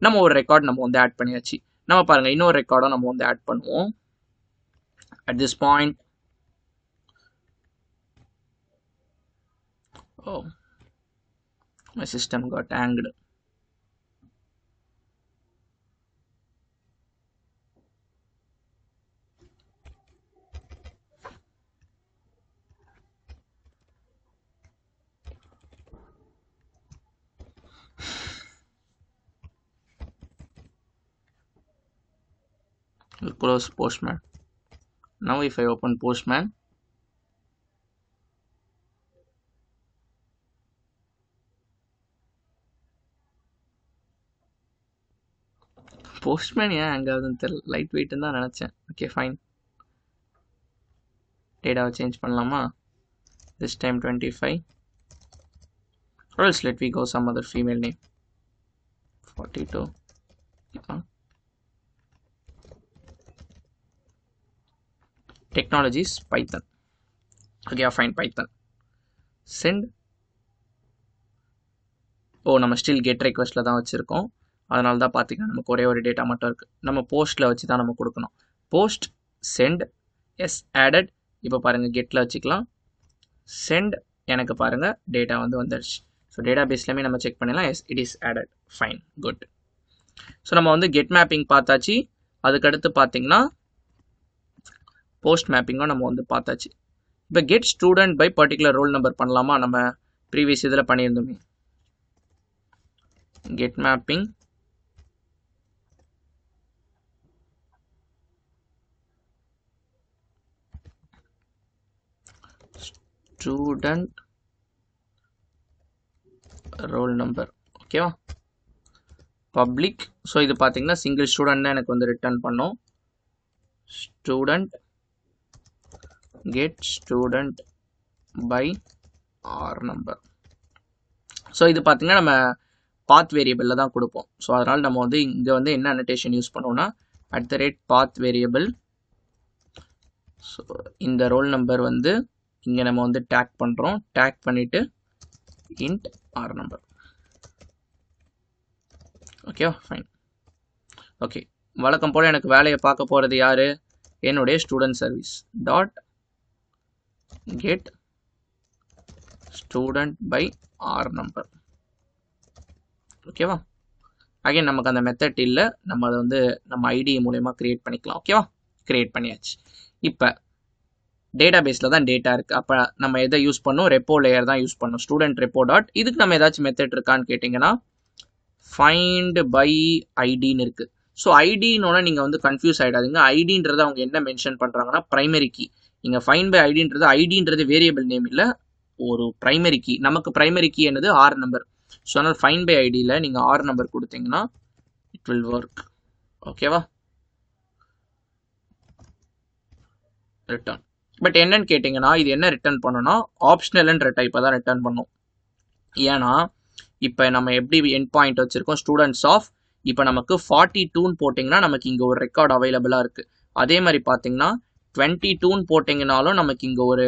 நம்ம ஒரு ரெக்கார்ட் நம்ம வந்து ஆட் பண்ணியாச்சு. நம்ம பாருங்கள் இன்னொரு ரெக்கார்டும் நம்ம வந்து ஆட் பண்ணுவோம். At this point my system got hanged. We'll close Postman. Now if I open Postman, Postman ஏன் அங்கே வந்து லைட் வெயிட்னு தான் நினச்சேன். Okay, fine. டேட்டாவை சேஞ்ச் பண்ணலாமா? This time 25, or else let we go some other female name. 42. Technologies Python. Okay, fine, Python. Send. நம்ம still get ரெக்வெஸ்ட்டில் தான் வச்சுருக்கோம். அதனால தான் பார்த்தீங்கன்னா நமக்கு ஒரே ஒரு டேட்டா மட்டும் இருக்குது. நம்ம போஸ்ட்டில் வச்சு தான் நம்ம கொடுக்கணும். Post, send, is added. இப்போ பாருங்கள் கெட்டில் வச்சுக்கலாம். சென்ட் எனக்கு பாருங்க டேட்டா வந்து வந்துருச்சு. ஸோ டேட்டா பேஸ்லையுமே நம்ம செக் பண்ணிடலாம். S it is added. Fine, good. So நம்ம வந்து கெட் மேப்பிங் பார்த்தாச்சு. அதுக்கடுத்து பார்த்தீங்கன்னா போஸ்ட் மேப்பிங்கும் நம்ம வந்து பார்த்தாச்சு. இப்போ get student by particular roll number பண்ணலாமா? நம்ம ப்ரீவியஸ் இதில் பண்ணியிருந்தோமே. Get mapping student roll number. ஓகேவா? பப்ளிக். ஸோ இது பார்த்தீங்கன்னா சிங்கிள் ஸ்டூடெண்ட் தான் எனக்கு வந்து ரிட்டர்ன் பண்ணோம். Student get student by R number. So இது பார்த்தீங்கன்னா நம்ம பாத் வேரியபிளில் தான் கொடுப்போம். ஸோ அதனால் நம்ம வந்து இங்கே வந்து என்ன அனோட்டேஷன் யூஸ் பண்ணோம்னா @path வேரியபிள். ஸோ இந்த ரோல் நம்பர் வந்து இங்கே நம்ம வந்து டேக் பண்ணுறோம். டேக் பண்ணிவிட்டு int ஆர் நம்பர். ஓகேவா? ஃபைன். ஓகே, வழக்கம் போல் எனக்கு வேலையை பார்க்க போகிறது யார்? என்னுடைய student service dot get student by R number. ஓகேவா? அகைன் நமக்கு அந்த மெத்தட் இல்லை, நம்ம அதை வந்து நம்ம ஐடி மூலயமா கிரியேட் பண்ணிக்கலாம். ஓகேவா? கிரியேட் பண்ணியாச்சு. இப்போ டேட்டா பேஸில் தான் டேட்டா இருக்குது. அப்போ நம்ம எதை யூஸ் பண்ணோம்? ரெப்போ லேயர் தான் யூஸ் பண்ணோம். Student repo dot. இதுக்கு நம்ம ஏதாச்சும் மெத்தட் இருக்கான்னு கேட்டிங்கன்னா ஃபைண்ட் பை ஐடின்னு இருக்குது. ஸோ ஐடின்னு நீங்கள் வந்து கன்ஃபியூஸ் ஆகிடாதீங்க. ஐடின்றதை அவங்க என்ன மென்ஷன் பண்ணுறாங்கன்னா ப்ரைமரி கீ. இங்கே ஃபைண்ட் பை ஐடின்றது வேரியபிள் நேம் இல்லை, ஒரு ப்ரைமரி கீ. நமக்கு ப்ரைமரி கீ என்னது? R number. ஸோ அதனால் ஃபைண்ட் பை ஐடியில் நீங்கள் ஆர் நம்பர் கொடுத்தீங்கன்னா இட் வில் ஒர்க். ஓகேவா? ரிட்டர்ன். பட் என்னன்னு கேட்டிங்கன்னா இது என்ன ரிட்டர்ன் பண்ணோன்னா ஆப்ஷனல்ன்ற டைப்பை தான் ரிட்டர்ன் பண்ணும். ஏன்னா இப்போ நம்ம எப்படி எண்ட் பாயிண்ட் வச்சுருக்கோம்? Students of. இப்போ நமக்கு 42ன்னு போட்டிங்கன்னா நமக்கு இங்கே ஒரு ரெக்கார்ட் அவைலபிளாக இருக்குது. அதே மாதிரி பார்த்தீங்கன்னா 22ன்னு போட்டிங்கனாலும் நமக்கு இங்கே ஒரு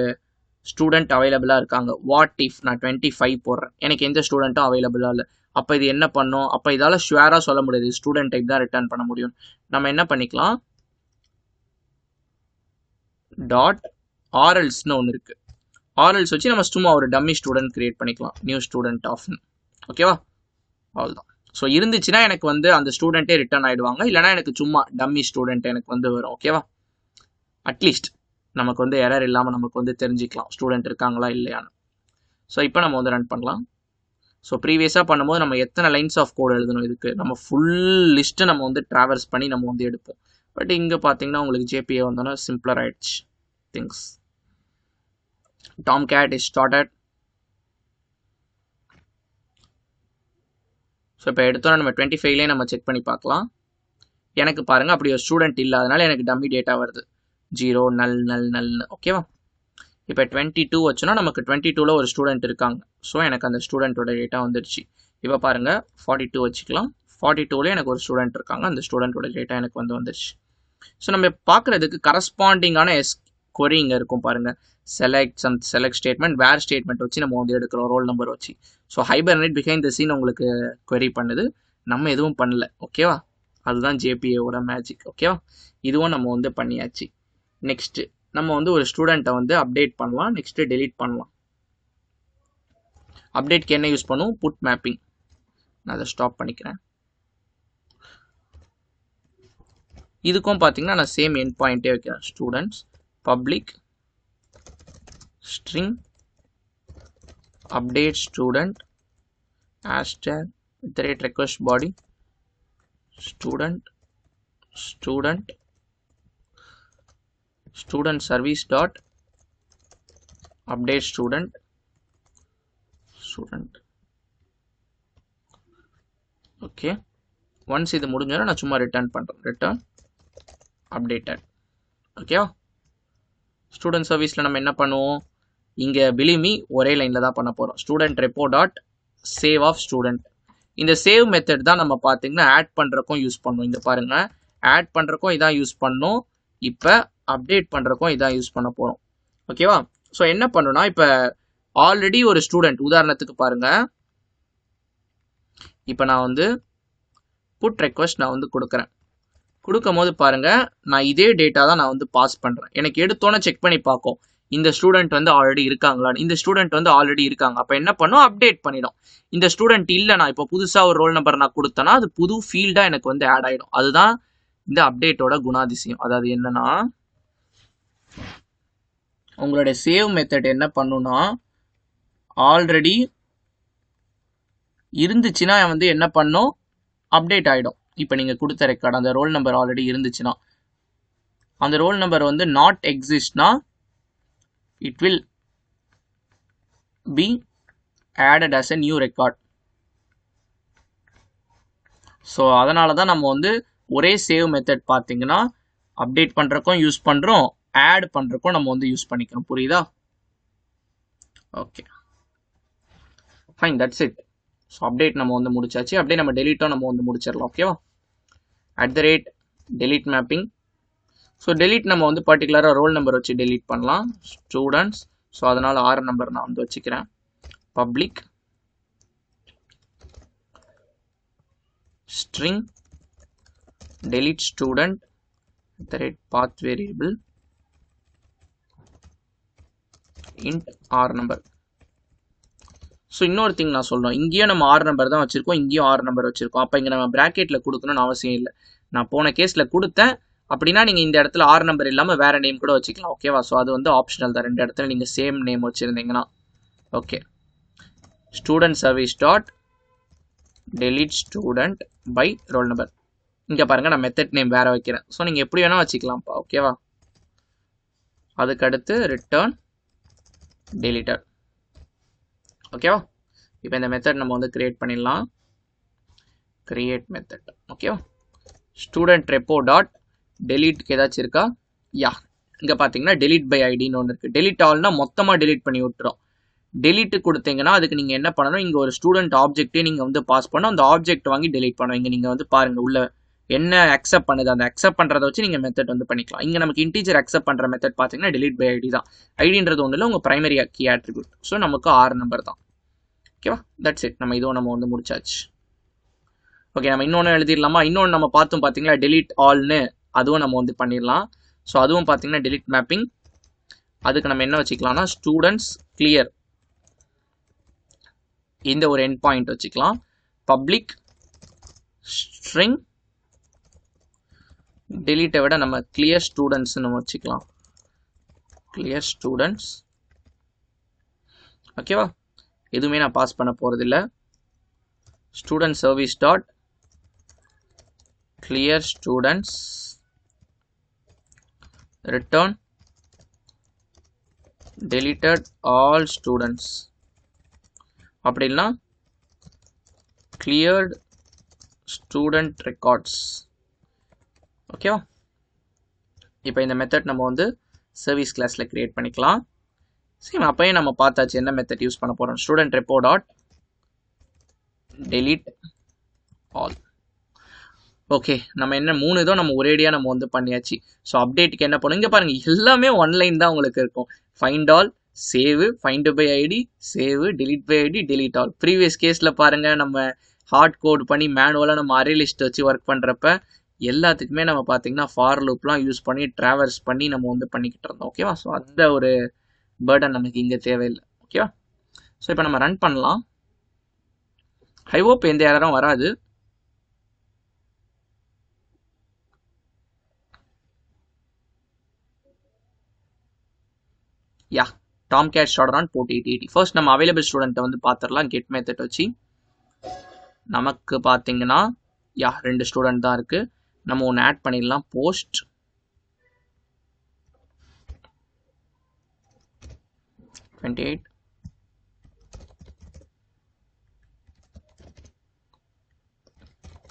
ஸ்டூடெண்ட் அவைலபிளாக இருக்காங்க. வாட் இஃப் நான் 25 போடுறேன், எனக்கு எந்த ஸ்டூடெண்ட்டும் அவைலபிளாக இல்லை. அப்போ இது என்ன பண்ணும்? அப்போ இதால் ஷுவராக சொல்ல முடியாது ஸ்டூடெண்ட் டைப் தான் ரிட்டர்ன் பண்ண முடியும். நம்ம என்ன பண்ணிக்கலாம்? டாட் ஆர்எல்ஸ்னு ஒன்று இருக்குது. ஆர்எல்ஸ் வச்சு நம்ம சும்மா ஒரு டம்மி ஸ்டூடெண்ட் கிரியேட் பண்ணிக்கலாம். நியூ ஸ்டூடெண்ட் ஆஃப்னு. ஓகேவா? அவ்வளோதான். ஸோ இருந்துச்சுன்னா எனக்கு வந்து அந்த ஸ்டூடெண்ட்டே ரிட்டர்ன் ஆகிடுவாங்க. இல்லைனா எனக்கு சும்மா டம்மி ஸ்டூடெண்ட் எனக்கு வந்து வரும். ஓகேவா? அட்லீஸ்ட் நமக்கு வந்து எரர் இல்லாமல் நமக்கு வந்து தெரிஞ்சிக்கலாம் ஸ்டூடெண்ட் இருக்காங்களா இல்லையான்னு. ஸோ இப்போ நம்ம வந்து ரன் பண்ணலாம். ஸோ ப்ரீவியஸாக பண்ணும்போது நம்ம எத்தனை லைன்ஸ் ஆஃப் கோட் எழுதணும் இதுக்கு? நம்ம ஃபுல் லிஸ்ட்டை நம்ம வந்து ட்ராவல்ஸ் பண்ணி நம்ம வந்து எடுப்போம். பட் இங்கே பார்த்தீங்கன்னா உங்களுக்கு ஜேபிஏ வந்தோன்னா சிம்பிளர் ஆயிடுச்சு things. Tomcat is started. So இப்போ எடுத்தோன்னா நம்ம 25லேயே நம்ம செக் பண்ணி பார்க்கலாம். எனக்கு பாருங்கள் அப்படி ஒரு ஸ்டூடெண்ட் இல்லை, அதனால எனக்கு டம்மி டேட்டா வருது 0 நல்னு. ஓகேவா? இப்போ 22 வச்சோன்னா நமக்கு 22ல் ஒரு ஸ்டூடெண்ட் இருக்காங்க. ஸோ எனக்கு அந்த ஸ்டூடெண்ட்டோட டேட்டா வந்துடுச்சு. இப்போ பாருங்கள் 42 வச்சுக்கலாம். 42லேயே எனக்கு ஒரு ஸ்டூடெண்ட் இருக்காங்க. அந்த ஸ்டூடெண்ட்டோட டேட்டா எனக்கு வந்து வந்துடுச்சு. ஸோ நம்ம பார்க்குறதுக்கு கரஸ்பாண்டிங்கான query இங்கே இருக்கும் பாருங்கள். செலக்ட் ஸ்டேட்மெண்ட், வேர் ஸ்டேட்மெண்ட் வச்சு நம்ம வந்து எடுக்கிறோம் ரோல் நம்பர் வச்சு. So Hibernate behind the scene உங்களுக்கு query பண்ணுது, நம்ம எதுவும் பண்ணல. ஓகேவா? அதுதான் ஜேபிஏவோட மேஜிக். ஓகேவா? இதுவும் நம்ம வந்து பண்ணியாச்சு. நெக்ஸ்ட்டு நம்ம வந்து ஒரு ஸ்டூடெண்ட்டை வந்து அப்டேட் பண்ணலாம். நெக்ஸ்ட்டு டெலீட் பண்ணலாம். அப்டேட்க்கு என்ன யூஸ் பண்ணுவோம்? Put mapping. நான் அதை ஸ்டாப் பண்ணிக்கிறேன். இதுக்கும் பார்த்தீங்கன்னா நான் சேம் எண்ட் பாயிண்ட்டே வைக்கிறேன். Students public string update student hashtag @request body student service dot update student. Okay, once இது முடிஞ்சோன்னா நான் சும்மா ரிட்டர்ன் பண்ணுறேன். Return updated. ஓகேவா? ஸ்டூடெண்ட் சர்வீஸில் நம்ம என்ன பண்ணுவோம்? இங்கே பிலிமி ஒரே லைனில் தான் பண்ண போகிறோம். Student repo dot save of student. இந்த சேவ் மெத்தட் தான் நம்ம பார்த்தீங்கன்னா ஆட் பண்ணுறக்கும் யூஸ் பண்ணுவோம். இங்கே பாருங்கள், ஆட் பண்ணுறக்கும் இதான் யூஸ் பண்ணோம். இப்போ அப்டேட் பண்ணுறக்கும் இதான் யூஸ் பண்ண போகிறோம். ஓகேவா? ஸோ என்ன பண்ணணும்னா இப்போ ஆல்ரெடி ஒரு ஸ்டூடெண்ட், உதாரணத்துக்கு பாருங்கள், இப்போ நான் வந்து புட் ரெக்வஸ்ட் நான் வந்து கொடுக்கும் போது பாருங்கள், நான் இதே டேட்டா தான் நான் வந்து பாஸ் பண்ணுறேன். எனக்கு எடுத்தோன்னே செக் பண்ணி பார்க்கும் இந்த ஸ்டூடெண்ட் வந்து ஆல்ரெடி இருக்காங்களான்னு. இந்த ஸ்டூடெண்ட் வந்து ஆல்ரெடி இருக்காங்க. அப்போ என்ன பண்ணும், அப்டேட் பண்ணிடும். இந்த ஸ்டூடெண்ட் இல்லை, நான் இப்போ புதுசாக ஒரு ரோல் நம்பர் நான் கொடுத்தேன்னா அது புது ஃபீல்டாக எனக்கு வந்து ஆட் ஆகிடும். அதுதான் இந்த அப்டேட்டோட குணாதிசயம். அதாவது என்னன்னா, உங்களுடைய சேவ் மெத்தட் என்ன பண்ணுன்னா, ஆல்ரெடி இருந்துச்சுன்னா வந்து என்ன பண்ணும், அப்டேட் ஆகிடும். இப்போ நீங்கள் கொடுத்த ரெக்கார்டு அந்த ரோல் நம்பர் ஆல்ரெடி இருந்துச்சுன்னா, அந்த ரோல் நம்பர் வந்து நாட் எக்ஸிஸ்ட்னா it will be added as a new record. So அதனால தான் நம்ம வந்து ஒரே சேவ் மெத்தட் பார்த்தீங்கன்னா அப்டேட் பண்ணுறக்கும் யூஸ் பண்ணுறோம், ஆட் பண்ணுறக்கும் நம்ம வந்து யூஸ் பண்ணிக்கிறோம். புரியுதா? Okay fine, that's it. So update நம்ம வந்து முடிச்சாச்சு. அப்படியே நம்ம டெலீட்டும் நம்ம வந்து முடிச்சிடலாம். ஓகேவா? @delete mapping. ஸோ டெலீட் நம்ம வந்து பர்டிகுலராக ரோல் நம்பர் வச்சு டெலீட் பண்ணலாம். ஸ்டூடெண்ட்ஸ், ஸோ அதனால் 6 நம்பர் நான் வந்து வச்சுக்கிறேன். Public string delete student @path variable int r number. So இன்னொரு திங் நான் சொல்கிறோம், இங்கேயும் நம்ம 6 நம்பர் தான் வச்சுருக்கோம், இங்கேயும் 6 நம்பர் வச்சுருக்கோம். அப்போ இங்கே நம்ம ப்ராக்கெட்டில் கொடுக்கணும்னு அவசியம் இல்லை. நான் போன கேஸில் கொடுத்தேன். அப்படின்னா நீங்கள் இந்த இடத்துல 6 நம்பர் இல்லாமல் வேறு நேம் கூட வச்சுக்கலாம். ஓகேவா? ஸோ அது வந்து ஆப்ஷனல் தான். 2 இடத்துல நீங்கள் சேம் நேம் வச்சுருந்தீங்கன்னா. Okay, student service dot delete student by roll number. இங்கே பாருங்கள், நான் மெத்தட் நேம் வேறு வைக்கிறேன். ஸோ நீங்கள் எப்படி வேணால் வச்சுக்கலாம்ப்பா. ஓகேவா? அதுக்கடுத்து ரிட்டர்ன் deleted. ஓகேவா? இப்போ இந்த மெத்தட் நம்ம வந்து கிரியேட் பண்ணிடலாம். Create method. ஓகேவா? ஸ்டூடெண்ட் ரெப்போ டாட் டெலீட்க்கு ஏதாச்சும் இருக்கா? யா, இங்கே பார்த்தீங்கன்னா delete by ஐடின்னு ஒன்று இருக்குது. delete ஆல்னா மொத்தமாக delete பண்ணி விட்டுரும். delete கொடுத்தீங்கன்னா அதுக்கு நீங்கள் என்ன பண்ணணும், இங்கே ஒரு ஸ்டூடெண்ட் ஆப்ஜெக்டே நீங்கள் வந்து பாஸ் பண்ணணும். அந்த ஆப்ஜெக்ட் வாங்கி delete பண்ணணும். இங்கே நீங்கள் வந்து பாருங்கள் உள்ள என்ன அக்செப்ட் பண்ணுது, அந்த அக்செப்ட் பண்ணுறதை வச்சு நீங்கள் மெத்தட் வந்து பண்ணிக்கலாம். இங்கே நமக்கு இன்டீஜர் அக்செப்ட் பண்ணுற மெத்தட் பார்த்தீங்கன்னா delete by ஐடி தான். ஐடின்றது ஒன்றும் இல்லை, உங்கள் ப்ரைமரி கீ ஆட்ரிபியூட். ஸோ நமக்கு 6 நம்பர் தான். ஓகேவா? That's it. நம்ம இதுவும் நம்ம வந்து முடிச்சாச்சு. ஓகே, நம்ம இன்னொன்று எழுதிடலாமா? இன்னொன்று நம்ம பார்த்தோம் பார்த்தீங்களா, delete ஆல்னு, அதுவும் நம்ம வந்து பண்ணிடலாம். ஸோ அதுவும் பார்த்தீங்கன்னா delete mapping. அதுக்கு நம்ம என்ன வச்சுக்கலாம்னா, ஸ்டூடெண்ட்ஸ் கிளியர் இந்த ஒரு எண்ட் பாயிண்ட் வச்சுக்கலாம். பப்ளிக் ஸ்ட்ரிங் delete விட நம்ம clear students நம்ம வச்சுக்கலாம். clear students. ஓகேவா? எதுவுமே நான் பாஸ் பண்ண போகிறது இல்லை. Student service dot clear students return deleted all students. அப்படின்னா cleared student records. ஓகேவா? இப்போ இந்த மெத்தட் நம்ம வந்து சர்வீஸ் கிளாஸில் கிரியேட் பண்ணிக்கலாம். சேம் அப்போயே நம்ம பார்த்தாச்சு என்ன மெத்தட் யூஸ் பண்ண போகிறோம். Student repo dot delete all. Okay, நம்ம என்ன 3 இதோ நம்ம ஒரேடியாக நம்ம வந்து பண்ணியாச்சு. ஸோ அப்டேட்டுக்கு என்ன பண்ணும், இங்கே பாருங்கள் எல்லாமே ஒன்லைன் தான் உங்களுக்கு இருக்கும். Find all, save, find by ID, save, delete by ID, delete all. Previous கேஸில் பாருங்கள், நம்ம ஹார்ட் கோட் பண்ணி மேனுவலாக நம்ம அரே லிஸ்ட் வச்சு ஒர்க் பண்ணுறப்ப எல்லாத்துக்குமே நம்ம பார்த்தீங்கன்னா ஃபார் லூப்லாம் யூஸ் பண்ணி ட்ராவர்ஸ் பண்ணி நம்ம வந்து பண்ணிக்கிட்டு இருந்தோம். ஓகேவா? ஸோ அந்த ஒரு பேர்டன் நமக்கு இங்கே தேவையில்லை. ஓகேவா? ஸோ இப்போ நம்ம ரன் பண்ணலாம். ஐ ஹோப் எந்த எரரும் வராது. யா, டாம் கேட் ஷார்டரான் போட் 880. ஃபர்ஸ்ட் நம்ம அவைலபிள் ஸ்டூடெண்ட்டை வந்து பார்த்துடலாம். கெட் மெத்தட் வச்சு நமக்கு பார்த்தீங்கன்னா யா 2 ஸ்டூடெண்ட் தான் இருக்குது. நம்ம ஒன்று ஆட் பண்ணிடலாம். Post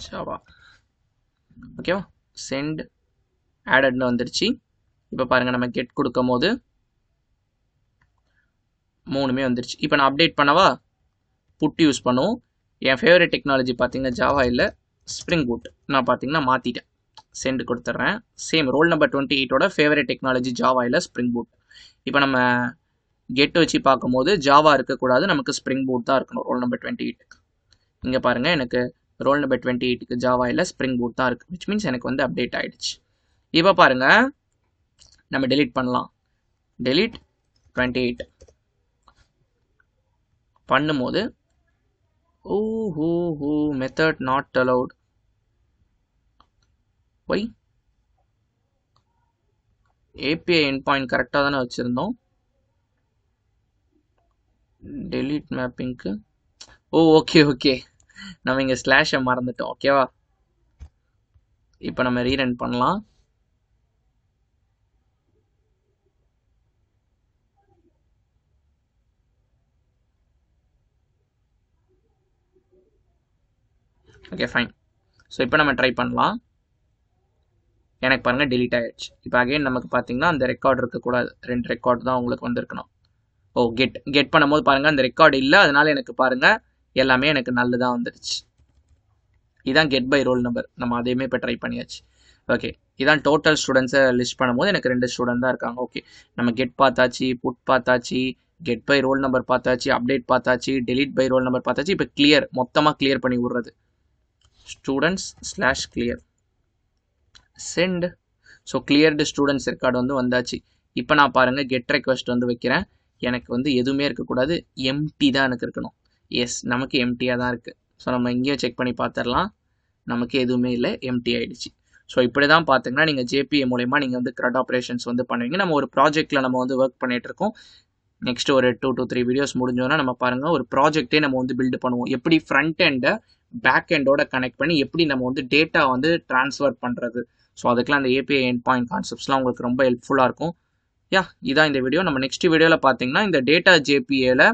Java. ஓகேவா? சென்ட் ஆடட்னு வந்துருச்சு. இப்போ பாருங்கள், நம்ம கெட் கொடுக்கும் போது 3மே வந்துருச்சு. இப்போ நான் அப்டேட் பண்ணவா, புட் யூஸ் பண்ணுவோம். என் ஃபேவரட் டெக்னாலஜி பார்த்தீங்கன்னா ஜாவா இல்லை, ஸ்ப்ரிங் பூட். நான் பார்த்தீங்கன்னா மாற்றிட்டேன், சென்ட் கொடுத்துட்றேன். சேம் ரோல் நம்பர் 28ஓட ஃபேவரட் டெக்னாலஜி ஜாவா இல்லை, ஸ்ப்ரிங் பூட். இப்போ நம்ம கெட் வச்சு பார்க்கும்போது ஜாவா இருக்கக்கூடாது, நமக்கு ஸ்ப்ரிங் பூட் தான் இருக்கணும் ரோல் நம்பர் 28க்கு. இங்கே பாருங்கள், எனக்கு ரோல் நம்பர் 28க்கு ஜாவா இல்லை, ஸ்ப்ரிங் பூட் தான் இருக்குது. விச் மீன்ஸ் எனக்கு வந்து அப்டேட் ஆகிடுச்சு. இப்போ பாருங்கள், நம்ம delete பண்ணலாம். delete 28 பண்ணும்போது method not allowed. Why API end point கரெக்டாக தானே வச்சுருந்தோம். டெலீட் மேப்பிங்க்கு ஓகே நம்ம இங்கே ஸ்லாஷை மறந்துட்டோம். ஓகேவா, இப்போ நம்ம ரீரன் பண்ணலாம். Okay fine. ஸோ இப்போ நம்ம ட்ரை பண்ணலாம். எனக்கு பாருங்கள் டெலீட் ஆகிடுச்சு. இப்போ அகைன் நமக்கு பார்த்தீங்கன்னா அந்த ரெக்கார்டு இருக்கக்கூடாது, 2 ரெக்கார்டு தான் உங்களுக்கு வந்திருக்கணும். கெட் பண்ணும்போது பாருங்கள் அந்த ரெக்கார்டு இல்லை, அதனால எனக்கு பாருங்கள் எல்லாமே எனக்கு நல்லதாக வந்துடுச்சு. இதான் கெட் பை ரோல் நம்பர். நம்ம அதையுமே இப்போ ட்ரை பண்ணியாச்சு. ஓகே, இதான் டோட்டல் ஸ்டூடெண்ட்ஸை லிஸ்ட் பண்ணும்போது எனக்கு 2 ஸ்டூடெண்ட் தான் இருக்காங்க. ஓகே, நம்ம கெட் பார்த்தாச்சு, புட் பார்த்தாச்சு, கெட் பை ரோல் நம்பர் பார்த்தாச்சு, அப்டேட் பார்த்தாச்சு, டெலீட் பை ரோல் நம்பர் பார்த்தாச்சு. இப்போ கிளியர், மொத்தமாக கிளியர் பண்ணி விடுறது. students/clear send. So cleared students record வந்து வந்தாச்சு. இப்போ நான் பாருங்கள் கெட் ரெக்வஸ்ட் வந்து வைக்கிறேன். எனக்கு வந்து எதுவுமே இருக்கக்கூடாது, எம்டி தான் எனக்கு இருக்கணும். எஸ், நமக்கு எம்டியாக தான் இருக்குது. ஸோ நம்ம இங்கேயும் செக் பண்ணி பார்த்துடலாம். நமக்கு எதுவுமே இல்லை, எம்டி ஆகிடுச்சு. ஸோ இப்படி தான் பார்த்தீங்கன்னா நீங்கள் ஜேபிஏ மூலயமா நீங்கள் வந்து CRUD ஆப்ரேஷன்ஸ் வந்து பண்ணுவீங்க. நம்ம ஒரு ப்ராஜெக்ட்டில் நம்ம வந்து ஒர்க் பண்ணிகிட்டு இருக்கோம். நெக்ஸ்ட் ஒரு 2 to 3 வீடியோஸ் முடிஞ்சோன்னா நம்ம பாருங்கள் ஒரு ப்ராஜெக்டே நம்ம வந்து பில்டு பண்ணுவோம். எப்படி ஃப்ரண்ட் எண்டை பேக் எண்டோட கனெக்ட் பண்ணி எப்படி நம்ம வந்து டேட்டா வந்து ட்ரான்ஸ்ஃபர் பண்ணுறது. ஸோ அதுக்கெலாம் அந்த API எண்ட் பாயிண்ட் கான்செப்ட்ஸ்லாம் உங்களுக்கு ரொம்ப ஹெல்ப்ஃபுல்லாக இருக்கும். இதான் இந்த வீடியோ. நம்ம நெக்ஸ்ட் வீடியோவில் பார்த்தீங்கன்னா இந்த டேட்டா ஜேபிஏல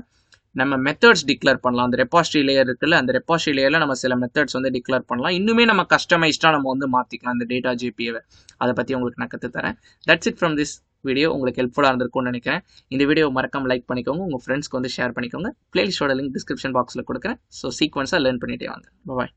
நம்ம மெத்தட்ஸ் டிக்ளேர் பண்ணலாம். அந்த ரெபாசிட்டரி லேயர் இருக்குல்ல, அந்த ரெபாசிட்டரி லேயரில் நம்ம சில மெத்தட்ஸ் வந்து டிக்ளேர் பண்ணலாம். இன்னுமே நம்ம கஸ்டமைஸ்டாக நம்ம வந்து மாற்றிக்கலாம் இந்த டேட்டா ஜேபிஏவை. அதை பற்றி உங்களுக்கு நான் கற்றுத்தரேன். That's it from this video. உங்களுக்கு ஹெல்ப்ஃபுல்லாக இருந்திருக்கும்னு நினைக்கிறேன். இந்த வீடியோ மறக்காம லைக் பண்ணிக்கோங்க, உங்கள் ஃப்ரெண்ட்ஸ்க்கு வந்து ஷேர் பண்ணிக்கோங்க. பிளேலிஸ்டோட லிங்க் டிஸ்கிரிப்ஷன் பாக்ஸில் கொடுக்குறேன். ஸோ சீக்வன்ஸாக லேர்ன் பண்ணிட்டே வாங்க. பாய்.